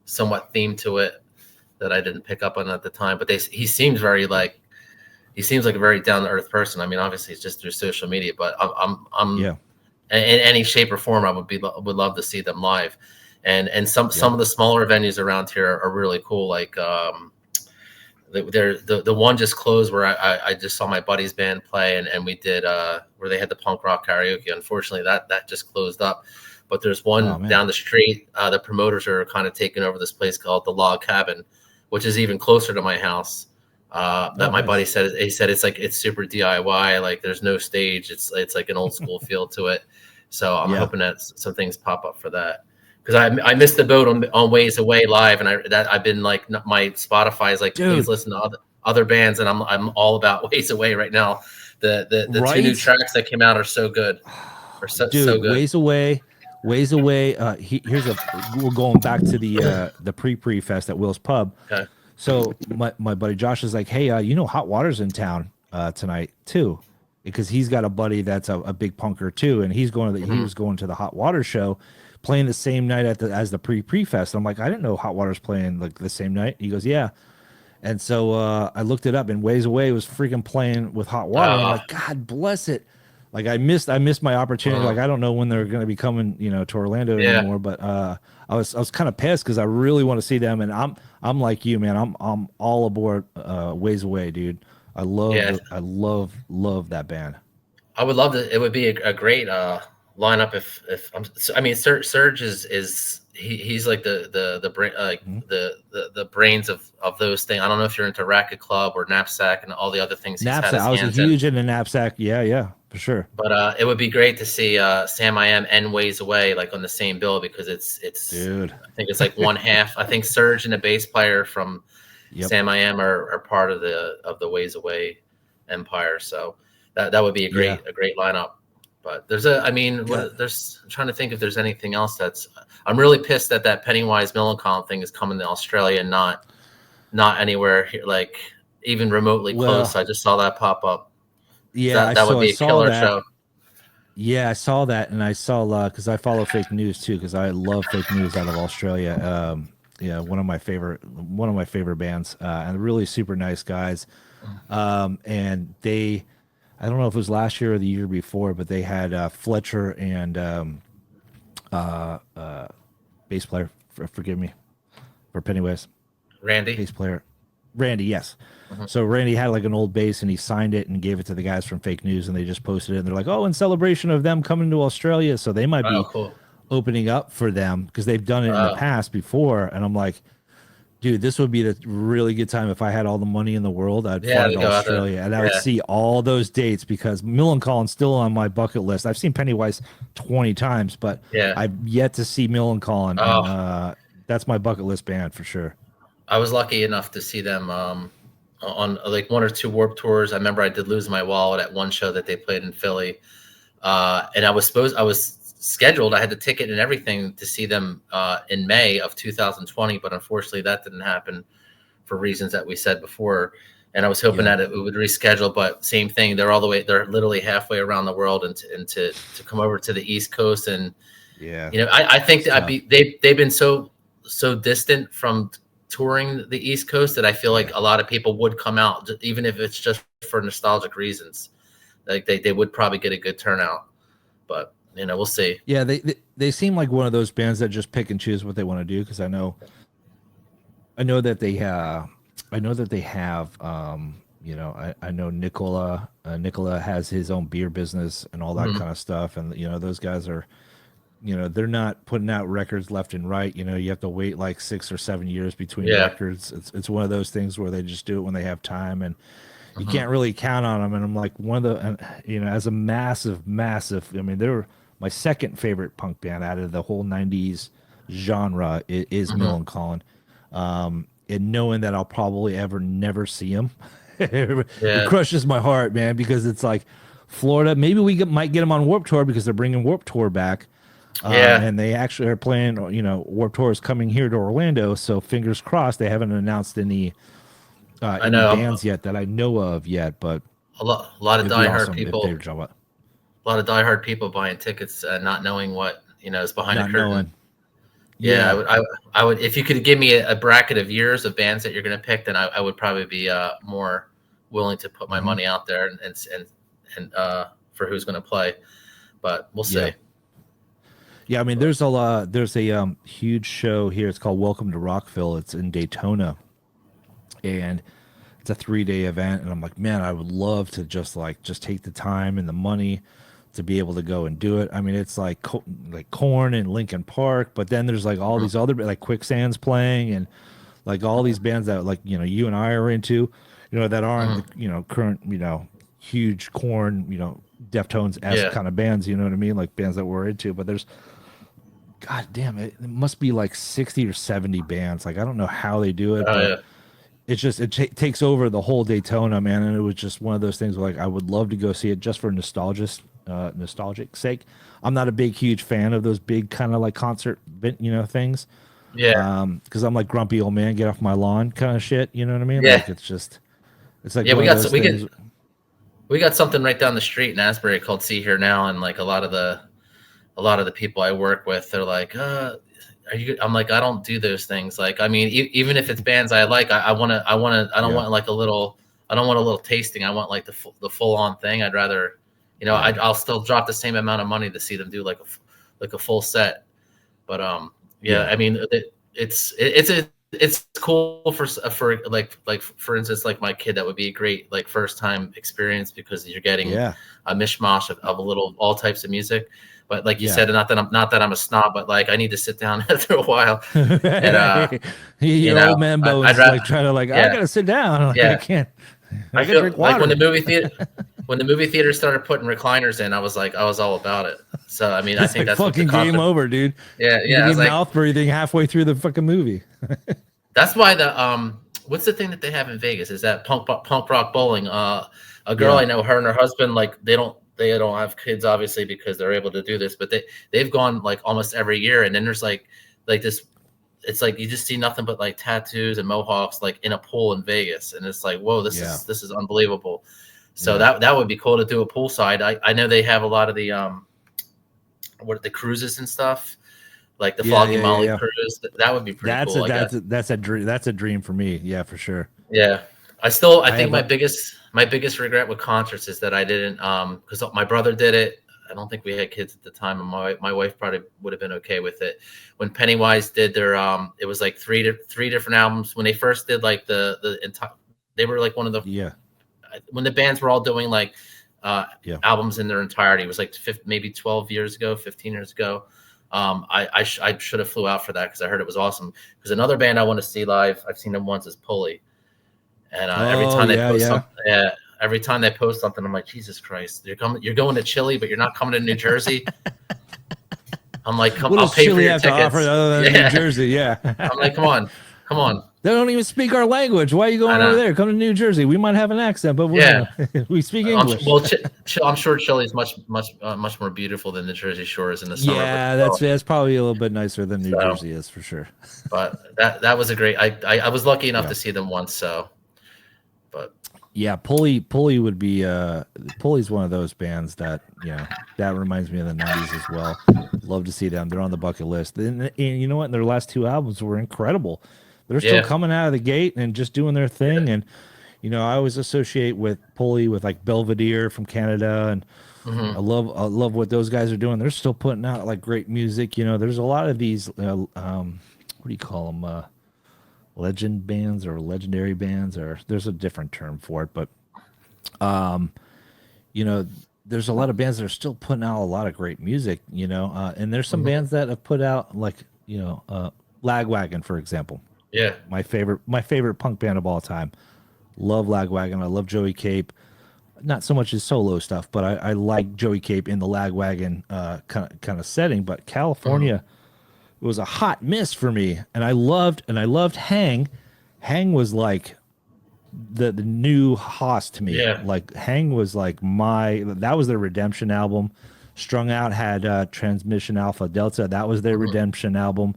somewhat theme to it that I didn't pick up on at the time. But he seems very like a very down to earth person. I mean, obviously it's just through social media, but I'm in any shape or form, I would love to see them live. And some of the smaller venues around here are really cool. Like the one just closed where I just saw my buddy's band play, and we did where they had the punk rock karaoke. Unfortunately, that just closed up. But there's one down the street. The promoters are kind of taking over this place called the Log Cabin, which is even closer to my house. That my buddy said. He said it's super DIY. Like there's no stage. It's like an old school feel to it. So I'm hoping that some things pop up for that. Because I missed the boat on Ways Away live, and I've been like, my Spotify is like, please listen to other bands, and I'm all about Ways Away right now. The two new tracks that came out are so good. So good. Ways Away. We're going back to the pre fest at Will's Pub. Okay. So my buddy Josh is like, hey, Hot Water's in town tonight too, because he's got a buddy that's a big punker too, and he's going to he was going to the Hot Water show, playing the same night as the pre fest. I'm like, I didn't know Hot Water's playing like the same night. He goes, yeah. And so I looked it up, and Ways Away was freaking playing with Hot Water. I'm like, God bless it. Like I missed my opportunity. Like I don't know when they're going to be coming, to Orlando anymore. But I was kind of pissed because I really want to see them, and I'm like you, man. I'm all aboard Ways Away, dude. I love that band. I would love to. It would be a great lineup if Serge is he's like the brains of those things. I don't know if you're into Racket Club or Knapsack and all the other things. Knapsack, I was huge into Knapsack. Yeah, for sure. But it would be great to see Sam I Am and Ways Away like on the same bill, because it's dude. I think it's like one half. I think Serge and a bass player from Sam I Am are part of the Ways Away empire. So that would be a great lineup. But I'm trying to think if there's anything else I'm really pissed that Pennywise Millencolin thing is coming to Australia and not anywhere here, like even remotely close. I just saw that pop up. Yeah, that would be a killer show. Yeah, I saw that, and I saw because I follow fake news too, because I love fake news out of Australia. One of my favorite bands, and really super nice guys. And they, I don't know if it was last year or the year before, but they had Fletcher and bass player, forgive me, for Pennywise. Randy? Bass player. Randy, yes. So Randy had like an old bass, and he signed it and gave it to the guys from Fake News, and they just posted it, and they're like, in celebration of them coming to Australia. So they might be opening up for them, because they've done it in the past before. And I'm like, dude, this would be the really good time. If I had all the money in the world, I'd fly to Australia, and I would see all those dates, because Millencolin's still on my bucket list. I've seen Pennywise 20 times, but I've yet to see Millencolin. And, that's my bucket list band for sure. I was lucky enough to see them on like one or two Warped Tours. I remember I did lose my wallet at one show that they played in Philly, and I was scheduled. I had the ticket and everything to see them in May of 2020, but unfortunately that didn't happen for reasons that we said before. And I was hoping that it would reschedule, but same thing. They're literally halfway around the world, and to come over to the East Coast, and I think that they've been so distant from touring the East Coast that I feel like a lot of people would come out, even if it's just for nostalgic reasons. Like they would probably get a good turnout, but we'll see. Yeah, they seem like one of those bands that just pick and choose what they want to do, because I know that they have I know Nicola has his own beer business and all that kind of stuff, and those guys are, they're not putting out records left and right. You have to wait like 6 or 7 years between records. It's one of those things where they just do it when they have time, and you can't really count on them. And I'm like, as a massive, they were my second favorite punk band out of the whole 90s genre is Millencolin. And knowing that I'll probably never see them, it crushes my heart, man, because it's like Florida. Maybe we might get them on Warped Tour, because they're bringing Warped Tour back. Yeah. And they actually are playing, Warped Tour is coming here to Orlando, so fingers crossed. They haven't announced any I any know bands yet that I know of yet, but a lot of it'd be diehard awesome if they people, would show up. a lot of diehard people buying tickets, not knowing what is behind the Not curtain. knowing. Yeah, Yeah. I would. If you could give me a bracket of years of bands that you're going to pick, then I would probably be more willing to put my money out there and for who's going to play. But we'll see. Yeah. Yeah, I mean, there's a huge show here. It's called Welcome to Rockville. It's in Daytona, and it's a 3-day event. And I'm like, man, I would love to just take the time and the money to be able to go and do it. I mean, it's like Korn and Linkin Park, but then there's like all these other like Quicksand's playing, and like all these bands that like you and I are into, that aren't the current huge Korn Deftones-esque kind of bands. You know what I mean? Like bands that we're into, but there's. God damn it! It must be like 60 or 70 bands. Like I don't know how they do it, but it's just takes over the whole Daytona, man. And it was just one of those things where like I would love to go see it just for nostalgic sake. I'm not a huge fan of those big kind of like concert things. Yeah. Because I'm like grumpy old man, get off my lawn kind of shit. You know what I mean? Yeah. Like it's like we got something right down the street in Asbury called See Here Now, and like a lot of the people I work with, they're like, are you? I'm like, I don't do those things. Like, I mean, even if it's bands I like, I don't want like I don't want a little tasting. I want like the full on thing. I'd rather, I'll still drop the same amount of money to see them do like a full set. But I mean, it's cool for like for instance, like my kid, that would be a great like first time experience because you're getting a mishmash of all types of music. But like you said, not that I'm a snob, but like I need to sit down after a while. And old man bones like trying to like I gotta sit down. Like, I can't. I feel drink water. like when the movie theater started putting recliners in, I was all about it. So I mean, I think that's fucking game over, dude. Yeah. You need mouth breathing halfway through the fucking movie. That's why what's the thing that they have in Vegas? Is that punk rock bowling? A girl I know, her and her husband, like they don't have kids obviously because they're able to do this, but they've gone like almost every year. And then there's like this, it's like you just see nothing but like tattoos and mohawks like in a pool in Vegas, and it's like, whoa, this is unbelievable. So that would be cool to do a poolside. I know they have a lot of the the cruises and stuff, like the Foggy Molly cruise. That would be pretty cool. That's a dream for me. Yeah, for sure. Yeah. I think my biggest regret with concerts is that I didn't, because my brother did it. I don't think we had kids at the time, and my wife probably would have been okay with it. When Pennywise did their, it was like three different albums. When they first did like the entire, they were like one of the when the bands were all doing like albums in their entirety. It was like maybe 12 years ago, 15 years ago. I should have flew out for that because I heard it was awesome. Because another band I want to see live, I've seen them once, is Pulley. And every time they post something, I'm like, Jesus Christ, you're going to Chile, but you're not coming to New Jersey. I'm like, I'll pay for your tickets. Offer other than New Jersey? Yeah. I'm like, come on. They don't even speak our language. Why are you going over there? Come to New Jersey. We might have an accent, but we speak English. I'm sure Chile is much more beautiful than the Jersey Shore is in the summer. Yeah, that's probably a little bit nicer than New Jersey is for sure. But that was a great. I was lucky enough to see them once. So. But yeah, Pulley would be Pulley's one of those bands that that reminds me of the 90s as well. Love to see them. They're on the bucket list. And you know what? Their last two albums were incredible. They're still coming out of the gate and just doing their thing. And I always associate with Pulley with like Belvedere from Canada, and I love what those guys are doing. They're still putting out like great music. There's a lot of these what do you call them? Legend bands or legendary bands, or there's a different term for it, but there's a lot of bands that are still putting out a lot of great music, and there's some bands that have put out like Lagwagon, for example. My favorite punk band of all time. Love Lagwagon. I love Joey Cape. Not so much his solo stuff, but I like Joey Cape in the Lagwagon kind of setting. But California was a hot miss for me, and I loved Hang. Hang was like the new Haas to me. Like Hang was like that was their redemption album. Strung Out had Transmission Alpha Delta. That was their Mhm. redemption album,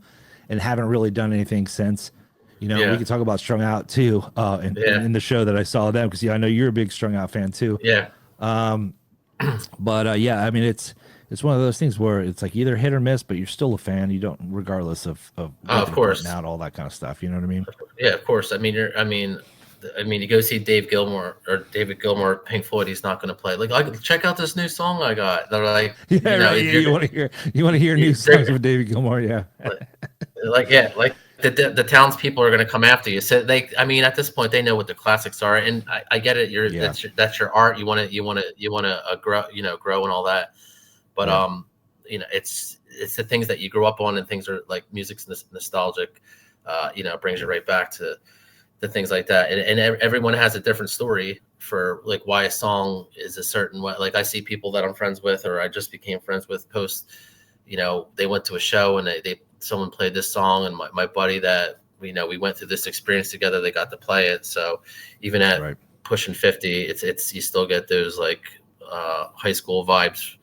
and haven't really done anything since. You know, Yeah. we could talk about Strung Out too, in the show that I saw them, because I know you're a big Strung Out fan too. Yeah. But yeah, I mean, it's one of those things where it's like either hit or miss, but you're still a fan. You don't, regardless of what of they're course. putting out, all that kind of stuff. You know what I mean? Yeah, of course. I mean, you go see David Gilmour, Pink Floyd. He's not going to play. Like, check out this new song I got. They're like, Yeah, right. Yeah, you want to hear new songs with David Gilmour? Yeah, like the townspeople are going to come after you. So I mean, at this point, they know what the classics are, and I get it. That's your art. You want to grow and all that. But it's the things that you grew up on, and things are like music's nostalgic. Brings you right back to the things like that, and everyone has a different story for like why a song is a certain way. Like I see people that I'm friends with, or I just became friends with, post, they went to a show and someone played this song, and my buddy that we went through this experience together, they got to play it. So even at pushing 50, it's you still get those like high school vibes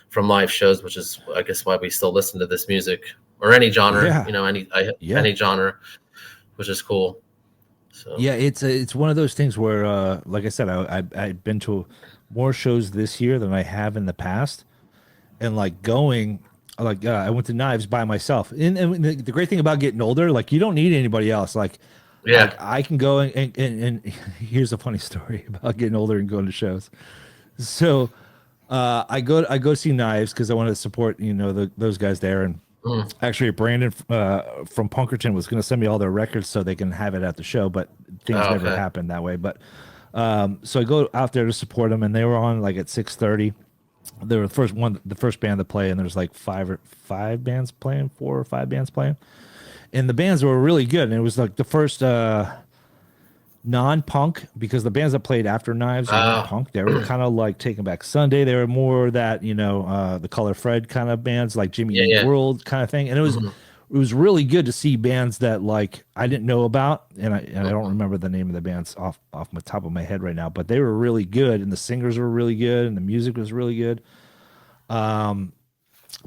from live shows, which is I guess why we still listen to this music, or any genre, any genre, which is cool. So yeah, it's one of those things where, like I said, I've been to more shows this year than I have in the past, and like going, like I went to Knives by myself. And the great thing about getting older, like you don't need anybody else. Like I can go and here's a funny story about getting older and going to shows. So I go see Knives because I wanted to support those guys there, and actually Brandon from Punkerton was going to send me all their records so they can have it at the show, but things never happened that way. But so I go out there to support them, and they were on like at 6:30. They were the first band to play, and there's like four or five bands playing, and the bands were really good. And it was like the first non-punk, because the bands that played after Knives were not punk. They were kind of like Taking Back Sunday. They were more that the Color Fred kind of bands, like Jimmy Eat World kind of thing. And it was really good to see bands that like I didn't know about, and I don't remember the name of the bands off the top of my head right now, but they were really good, and the singers were really good, and the music was really good. But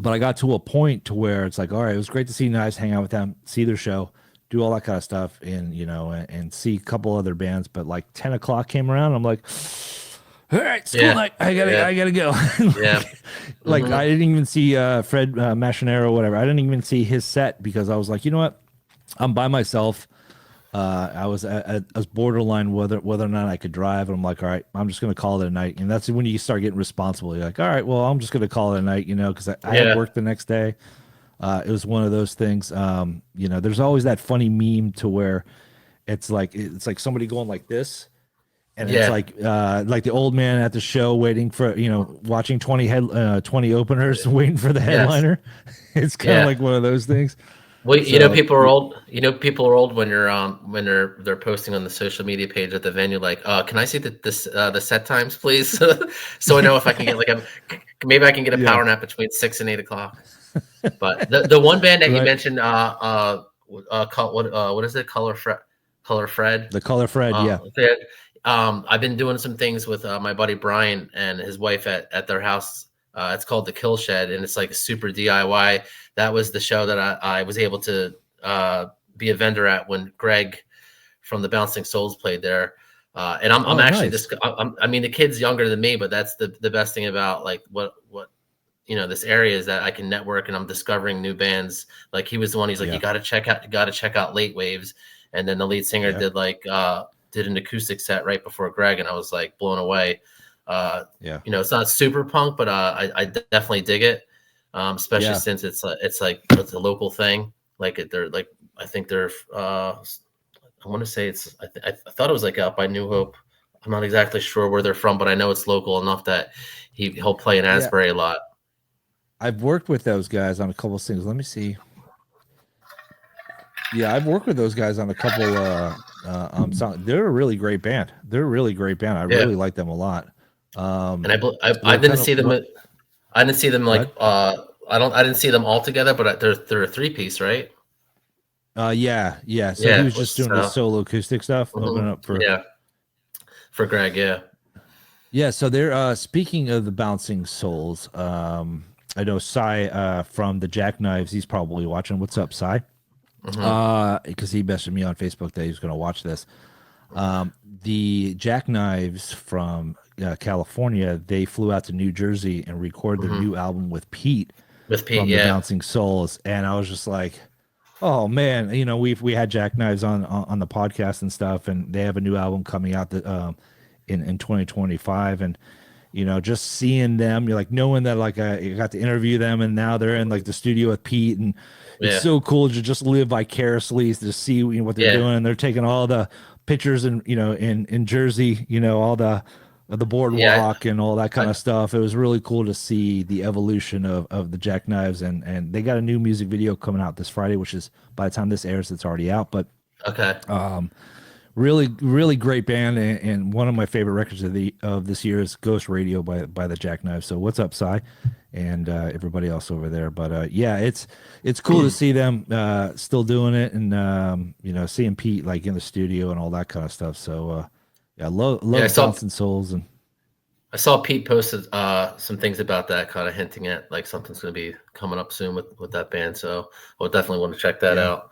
I got to a point to where it's like, all right, it was great to see Knives, hang out with them, see their show, do all that kind of stuff, and and see a couple other bands. But like 10 o'clock came around, I'm like, all right, school night, I gotta go. Like I didn't even see Fred Machinero or whatever. I didn't even see his set because I was like, you know what, I'm by myself. I was borderline whether or not I could drive, and I'm like, all right, I'm just gonna call it a night. And that's when you start getting responsible. You're like, all right, well, I'm just gonna call it a night, because I had work the next day. It was one of those things. There's always that funny meme to where it's like somebody going like this, and it's like the old man at the show waiting for watching 20 openers, waiting for the headliner. It's kind of like one of those things. Well, people are old. People are old when they're posting on the social media page at the venue, like, can I see the set times, please? So I know if I can get maybe I can get a power nap between 6 and 8 o'clock. But the one band that you mentioned, what is it? Color Fred. The Color Fred, yeah. I've been doing some things with my buddy Brian and his wife at their house. It's called the Kill Shed, and it's like a super DIY. That was the show that I was able to be a vendor at when Greg from the Bouncing Souls played there. And I'm actually nice. I mean, the kid's younger than me, but that's the best thing about like what this area is, that I can network, and I'm discovering new bands. Like he was the one. He's like, you got to check out Late Waves, and then the lead singer did an acoustic set right before Greg, and I was like blown away. It's not super punk, but I definitely dig it, especially since it's a local thing. Like they're like, I think they're I want to say I thought it was like out by New Hope. I'm not exactly sure where they're from, but I know it's local enough that he'll play in Asbury a lot. I've worked with those guys on a couple of things. Let me see. Yeah, I've worked with those guys on a couple songs. They're a really great band. I really like them a lot. And I didn't see them. I didn't see them like I didn't see them all together, but they're a 3-piece, right? So he was just doing the solo acoustic stuff, opening up for for Greg. Yeah. Yeah, so they're speaking of the Bouncing Souls. I know Cy from the Jackknives. He's probably watching. What's up, Cy? Because he messaged me on Facebook that he was going to watch this. The Jackknives from California, they flew out to New Jersey and recorded their new album with Pete With Pete, from the yeah. Bouncing Souls, and I was just like, oh man, you know, we had Jackknives on the podcast and stuff, and they have a new album coming out that in 2025, and you know, just seeing them, you're like knowing that like I got to interview them, and now they're in like the studio with Pete, and it's Yeah. so cool to just live vicariously to see, you know, what they're Yeah. doing, and they're taking all the pictures and, you know, in Jersey, you know, all the boardwalk and all that kind of stuff. It was really cool to see the evolution of the Jackknives, and they got a new music video coming out this Friday, which is, by the time this airs, it's already out. But Okay. really, really great band, and one of my favorite records of this year is Ghost Radio by the Jackknives. So what's up, Cy, and everybody else over there. But yeah, it's cool to see them still doing it, and you know, seeing Pete like in the studio and all that kind of stuff. So yeah, love Bouncing Souls. And I saw Pete posted some things about that, kind of hinting at like something's going to be coming up soon with that band. So I'll definitely want to check that out.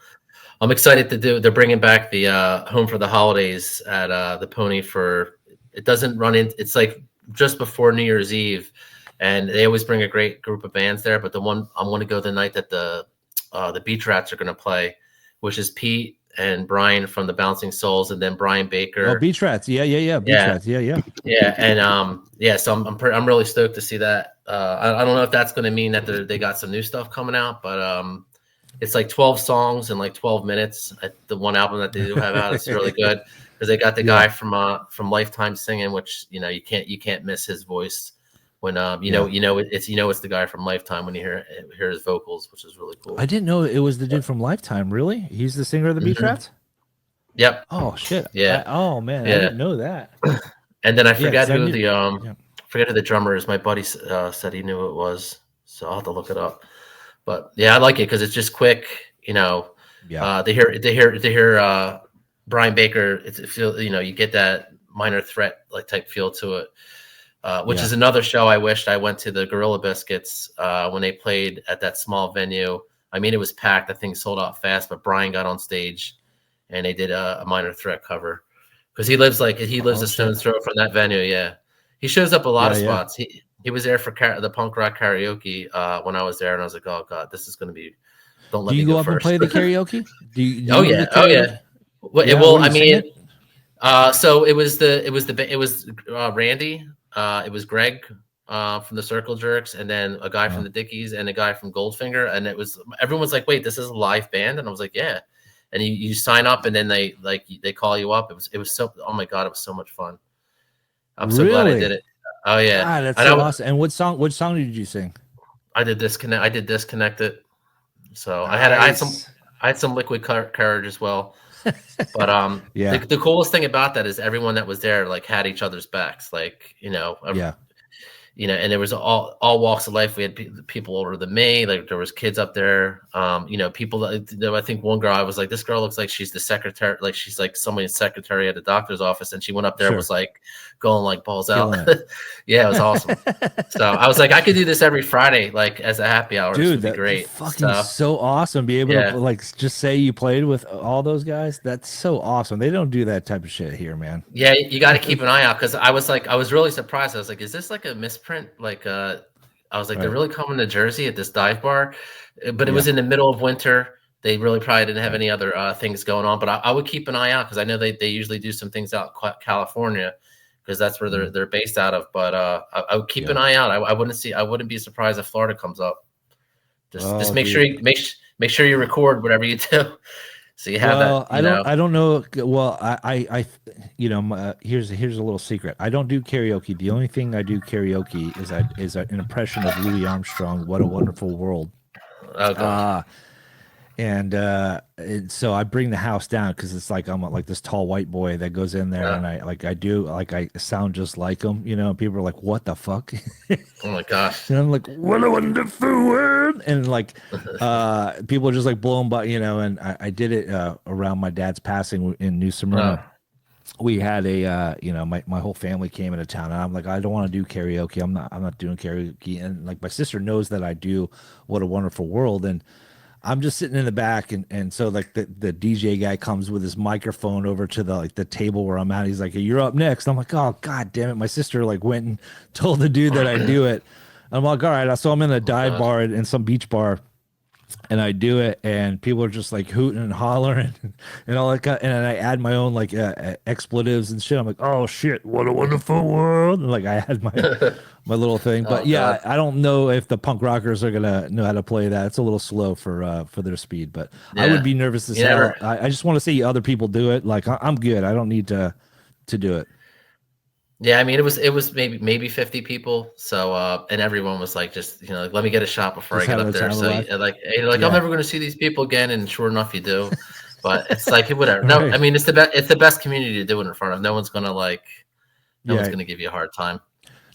I'm excited to do. They're bringing back the Home for the Holidays at the Pony for. It doesn't run in. It's like just before New Year's Eve, and they always bring a great group of bands there. But the one I'm going to go the night that the Beach Rats are going to play, which is Pete and Brian from the Bouncing Souls, and then Brian Baker. Oh, Beach Rats, yeah, Beach Rats, yeah. And yeah. So I'm really stoked to see that. I don't know if that's going to mean that they got some new stuff coming out, but it's like 12 songs in like 12 minutes. The one album that they do have out is really good because they got the guy from Lifetime singing, which you know you can't miss his voice when it's the guy from Lifetime when you hear his vocals, which is really cool. I didn't know it was the dude from Lifetime. Really, he's the singer of the Beach Rats. Yep. Oh shit. Yeah. Oh man, I didn't know that. And then I forgot who the drummer is. My buddy said he knew who it was, so I'll have to look it up. But yeah, I like it because it's just quick, you know. Yeah. They hear Brian Baker. You get that Minor Threat like type feel to it, which is another show I wished I went to, the Gorilla Biscuits when they played at that small venue. I mean, it was packed. That thing sold out fast, but Brian got on stage and they did a Minor Threat cover because he lives a stone's throw from that venue. Yeah, he shows up a lot of spots. He was there for the punk rock karaoke when I was there, and I was like, "Oh God, this is going to to be." Don't let me go first. Do you go up and play the karaoke? Oh yeah. Well, I mean, so it was Randy, it was Greg from the Circle Jerks, and then a guy from the Dickies, and a guy from Goldfinger, and everyone was like, "Wait, this is a live band?" And I was like, "Yeah." And you sign up, and then they call you up. It was so, oh my God, it was so much fun. I'm so glad I did it. Oh yeah, God, that's so awesome. And what song did you sing? I did Disconnected. So nice. I had some Liquid Courage as well. But the coolest thing about that is everyone that was there like had each other's backs, like and there was all walks of life. We had people older than me, like there was kids up there. People that I think one girl, I was like, this girl looks like she's the secretary, like she's like somebody's secretary at a doctor's office, and she went up there and was like going like balls out. Yeah, it was awesome. So I was like, I could do this every Friday, like as a happy hour. Dude, that'd be great. Fucking so awesome. Be able to like just say you played with all those guys. That's so awesome. They don't do that type of shit here, man. Yeah, you got to keep an eye out because I was really surprised. I was like, is this like a misprint? Like I was like, they're really coming to Jersey at this dive bar, but it was in the middle of winter. They really probably didn't have any other things going on, but I would keep an eye out because I know they usually do some things out in California because that's where they're based out of. But I would keep an eye out. I wouldn't be surprised if Florida comes up. Just make sure you record whatever you do. So you have that. I don't know. Well, I here's a little secret. I don't do karaoke. The only thing I do karaoke is an impression of Louis Armstrong. What a Wonderful World. Okay. And so I bring the house down because it's like I'm like this tall white boy that goes in there, and I sound just like him, and people are like, what the fuck? Oh my gosh. And I'm like, what a wonderful world. And like people are just like blown by, and I did it around my dad's passing in New Smyrna. we had a my whole family came into town, and I'm like, I don't want to do karaoke. I'm not doing karaoke. And like my sister knows that I do What a Wonderful World, and I'm just sitting in the back, and so like the DJ guy comes with his microphone over to the table where I'm at. He's like, "You're up next." I'm like, "Oh God damn it!" My sister like went and told the dude that I do it. I'm like, "All right." So I'm in a dive bar in some beach bar, and I do it, and people are just like hooting and hollering and all that kind. And I add my own like expletives and shit. I'm like, "Oh shit, what a wonderful world!" And like I had my little thing. But yeah, I don't know if the punk rockers are gonna know how to play that. It's a little slow for their speed. But I would be nervous as hell. I just want to see other people do it. Like I'm good. I don't need to do it. Yeah, I mean, it was maybe 50 people. So and everyone was like, just like, let me get a shot before Just I get having up a there. time of So life. I'm never going to see these people again, and sure enough, you do. But it's like whatever. No, Right. I mean, it's the best community to do it in front of. No one's gonna no one's Yeah. gonna give you a hard time.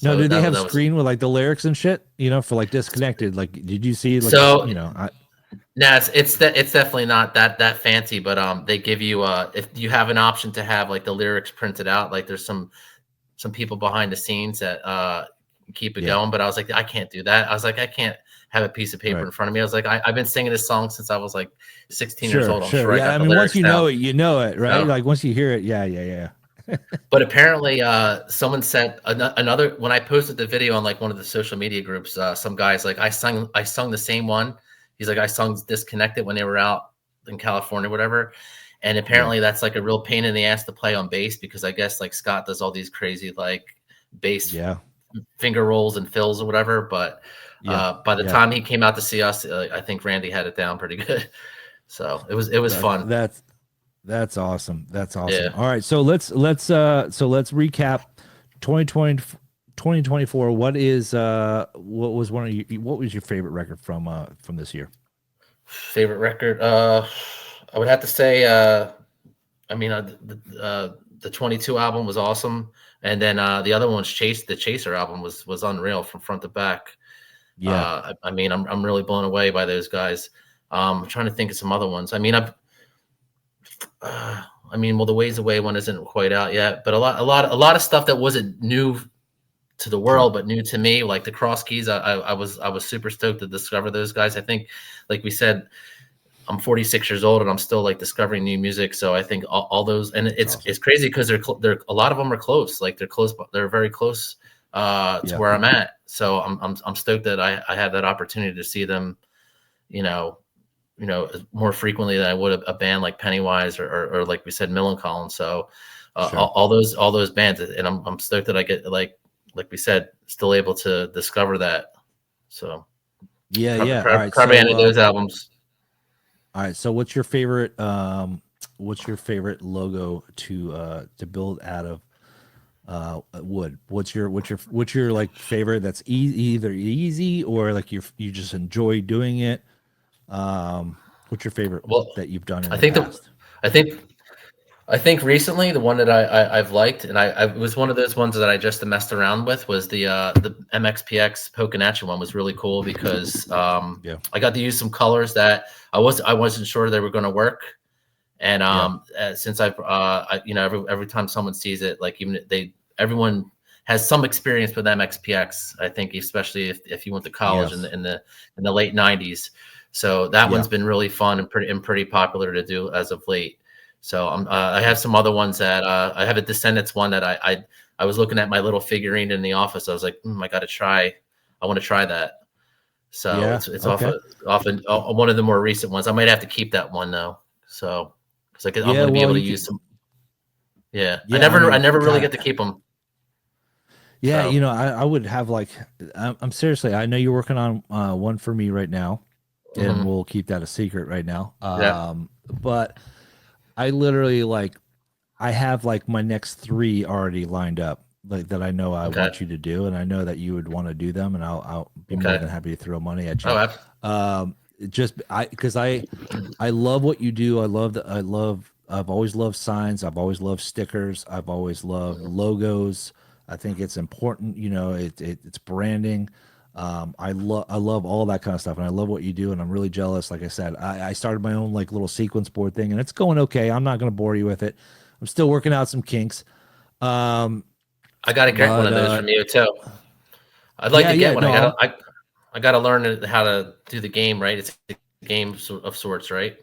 No, So did they have that was screen with like the lyrics and shit? For like Disconnected. Like, did you see like so. I, No, it's definitely not that fancy, but they give you if you have an option to have like the lyrics printed out, like there's some people behind the scenes that keep it going. But I was like, I can't do that. I was like, I can't have a piece of paper in front of me. I was like, I've been singing this song since I was like 16 years old. I'm sure I got the mean, once lyrics you down. know it, you know it, right? So, Like once you hear it, yeah. but apparently, someone said another when I posted the video on like one of the social media groups. Some guys like I sung the same one. He's like I sung Disconnected when they were out in California, whatever. And apparently that's like a real pain in the ass to play on bass because I guess like Scott does all these crazy like bass finger rolls and fills or whatever. But by the time he came out to see us, I think Randy had it down pretty good. So it was fun. That's awesome. That's awesome. Yeah. All right, so let's recap 2024. What was your favorite record from this year? Favorite record? I would have to say, I mean, the 22 album was awesome, and then the other one's the Chaser album was unreal from front to back. Yeah, I mean, I'm really blown away by those guys. I'm trying to think of some other ones. I mean, well, the Ways Away one isn't quite out yet, but a lot of stuff that wasn't new to the world, but new to me, like the Cross Keys. I was super stoked to discover those guys. I think, like we said, I'm 46 years old and I'm still like discovering new music. So I think all those, and it's crazy because they're a lot of them are close. Like they're very close to where I'm at. So I'm stoked that I have that opportunity to see them, more frequently than I would a band like Pennywise or like we said, Millencolin. So all those bands, and I'm stoked that I get like we said, still able to discover that. So yeah. Probably any of those albums. All right. So what's your favorite logo to build out of wood? What's your like favorite that's either easy or like you just enjoy doing it? What's your favorite that you've done in the past? I think recently the one that I've liked, and I was one of those ones that I just messed around with, was the MXPX Poconacha one. Was really cool because I got to use some colors that I wasn't sure they were going to work, and since every time someone sees it, like everyone has some experience with MXPX. I think especially if you went to college in the late '90s, so that one's been really fun and pretty popular to do as of late. So I have some other ones that I have a Descendants one that I was looking at my little figurine in the office. I was like, I want to try that. So it's often one of the more recent ones. I might have to keep that one though. So because I'm going to be able to use some. Yeah. I never really get to keep them. Yeah, so. I would have like I'm seriously. I know you're working on one for me right now, and we'll keep that a secret right now. But I literally I have like my next 3 already lined up, like that I know I want you to do, and I know that you would want to do them, and I'll be more than happy to throw money at you. Because I love what you do. I've always loved signs. I've always loved stickers. I've always loved logos. I think it's important. It's branding. I love all that kind of stuff, and I love what you do, and I'm really jealous. Like I said, I started my own like little sequence board thing, and it's going okay. I'm not going to bore you with it, I'm still working out some kinks. I got to get one of those from you too. I'd like to get one. No, I got to learn how to do the game, right? It's a game of sorts, right?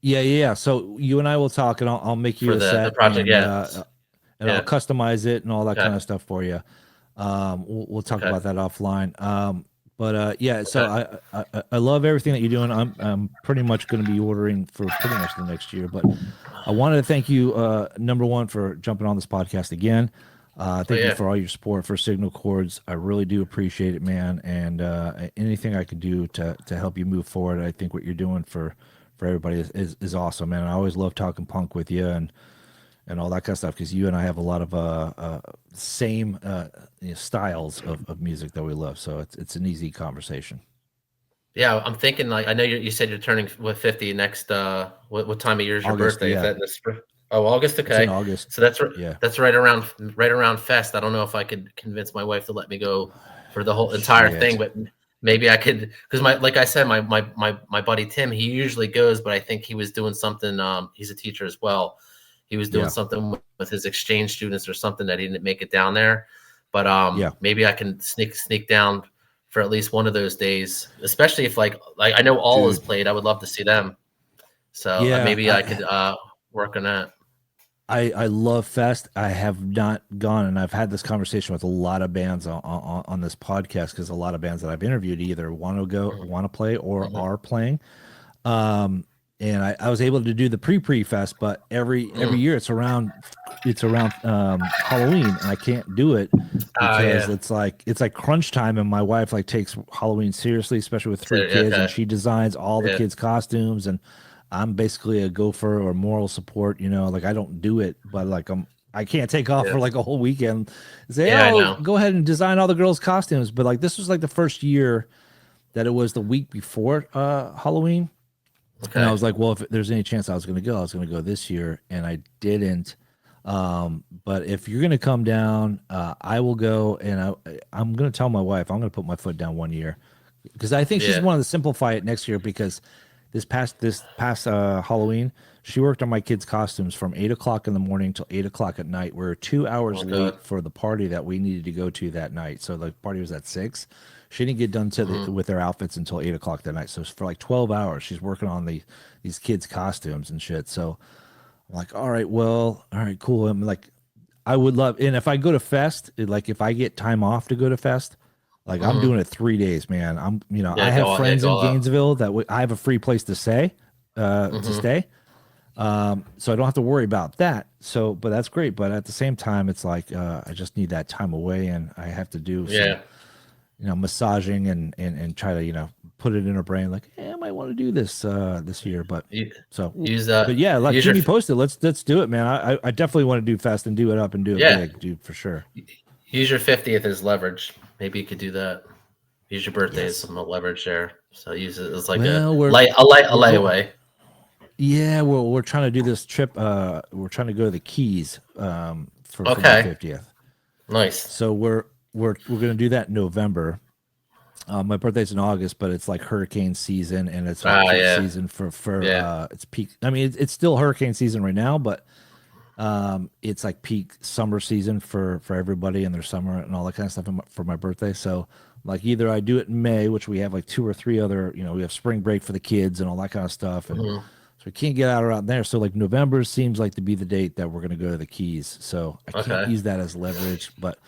Yeah. So you and I will talk, and I'll make you For a set the project, and I'll customize it and all that Okay. kind of stuff for you. We'll talk Okay. about that offline. So I love everything that you're doing. I'm pretty much going to be ordering for pretty much the next year. But I wanted to thank you, number one, for jumping on this podcast again. Thank you for all your support for Signal Chords. I really do appreciate it, man. And anything I can do to help you move forward, I think what you're doing for everybody is awesome, man. I always love talking punk with you and all that kind of stuff, because you and I have a lot of same styles of music that we love. So it's an easy conversation. Yeah, I'm thinking, like, I know you said you're turning 50 next. What time of year is your August, birthday? yeah. Is that in the spring? Oh, August. Okay, It's in August. So that's Yeah. That's right around Fest. I don't know if I could convince my wife to let me go for the whole entire Shit. thing, but maybe I could, because like I said, my buddy Tim, he usually goes, but I think he was doing something. He's a teacher as well. He was doing something with his exchange students or something that he didn't make it down there. But maybe I can sneak down for at least one of those days, especially if like I know All is played. I would love to see them. So maybe I could work on that. I love Fest. I have not gone, and I've had this conversation with a lot of bands on this podcast, because a lot of bands that I've interviewed either want to play or are playing. And I was able to do the pre fest, but every year it's around Halloween, and I can't do it because it's like crunch time, and my wife like takes Halloween seriously, especially with 3 kids, and she designs all the kids' costumes, and I'm basically a gopher or moral support, like I don't do it, but like I can't take off for like a whole weekend and say, go ahead and design all the girls' costumes. But like this was like the first year that it was the week before Halloween. Okay. And I was like, well, if there's any chance I was going to go this year, and I didn't. But if you're going to come down, I will go, and I'm going to tell my wife I'm going to put my foot down one year, because I think she's wanting to simplify it next year, because this past Halloween, she worked on my kids' costumes from 8:00 in the morning till 8:00 at night. We're 2 hours late for the party that we needed to go to that night. So the party was at 6. She didn't get done with their outfits until 8:00 that night. So for like 12 hours, she's working on these kids' costumes and shit. So I'm like, all right, cool. I'm like, I would love, and if I go to Fest, like if I get time off to go to Fest, like I'm doing it 3 days, man. I have friends in Gainesville that I have a free place to stay. So I don't have to worry about that. So, but that's great. But at the same time, it's like I just need that time away, and I have to do some, massaging and try to put it in her brain, like, hey, I might want to do this this year. But like keep me posted. Let's do it, man. I definitely want to do Fest and do it up and do it big, dude, for sure. Use your 50th as leverage. Maybe you could do that. Use your birthday as some leverage there. So use it as like a layaway. Yeah, we're trying to do this trip. We're trying to go to the Keys for my 50th. Nice. So we're gonna do that in November. My birthday's in August, but it's like hurricane season, and it's like peak season for it's peak. I mean, it's still hurricane season right now, but it's like peak summer season for everybody and their summer and all that kind of stuff for my birthday. So like either I do it in May, which we have like 2 or 3 other, we have spring break for the kids and all that kind of stuff, and so we can't get out around there. So like November seems like to be the date that we're going to go to the Keys. So I can't use that as leverage, but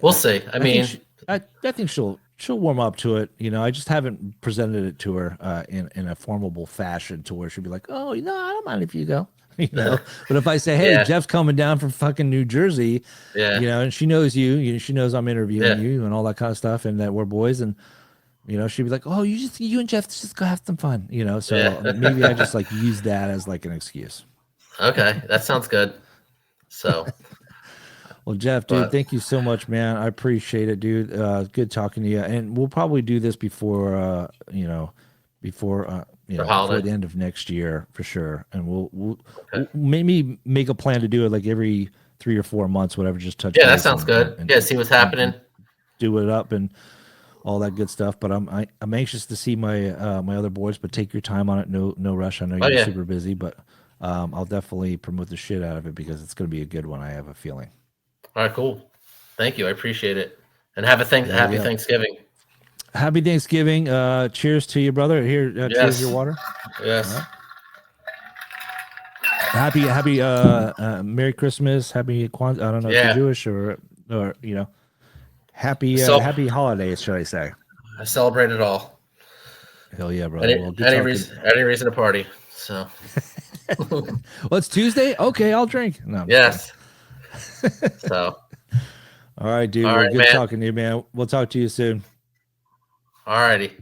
we'll see. I think she'll warm up to it. I just haven't presented it to her in a formable fashion to where she'll be like, oh, I don't mind if you go. But if I say, hey, Jeff's coming down from fucking New Jersey, and she knows she knows I'm interviewing you and all that kind of stuff, and that we're boys, and she'd be like, oh, you and Jeff just go have some fun, so maybe I just like use that as like an excuse. Okay, that sounds good. So well, Jeff, dude, thank you so much, man. I appreciate it, dude. Good talking to you, and we'll probably do this before before the end of next year for sure. And we'll maybe make a plan to do it like every 3 or 4 months, whatever. Just touch. Yeah, that sounds good. And see what's happening. Do it up and all that good stuff. But I'm anxious to see my my other boys. But take your time on it. No rush. I know you're super busy, but I'll definitely promote the shit out of it because it's going to be a good one. I have a feeling. All right, cool. Thank you. I appreciate it. And happy Thanksgiving. Happy Thanksgiving. Cheers to you, brother. Here, Yes. cheers your water. Yes. Happy Merry Christmas. Happy Kwanzaa. I don't know if you're Jewish or happy happy holidays, should I say? I celebrate it all. Hell yeah, brother. Any reason to party. So. Well, it's Tuesday. Okay, I'll drink. No. Yes. So. All right, dude. All right, good man. talking to you, man. We'll talk to you soon. All righty.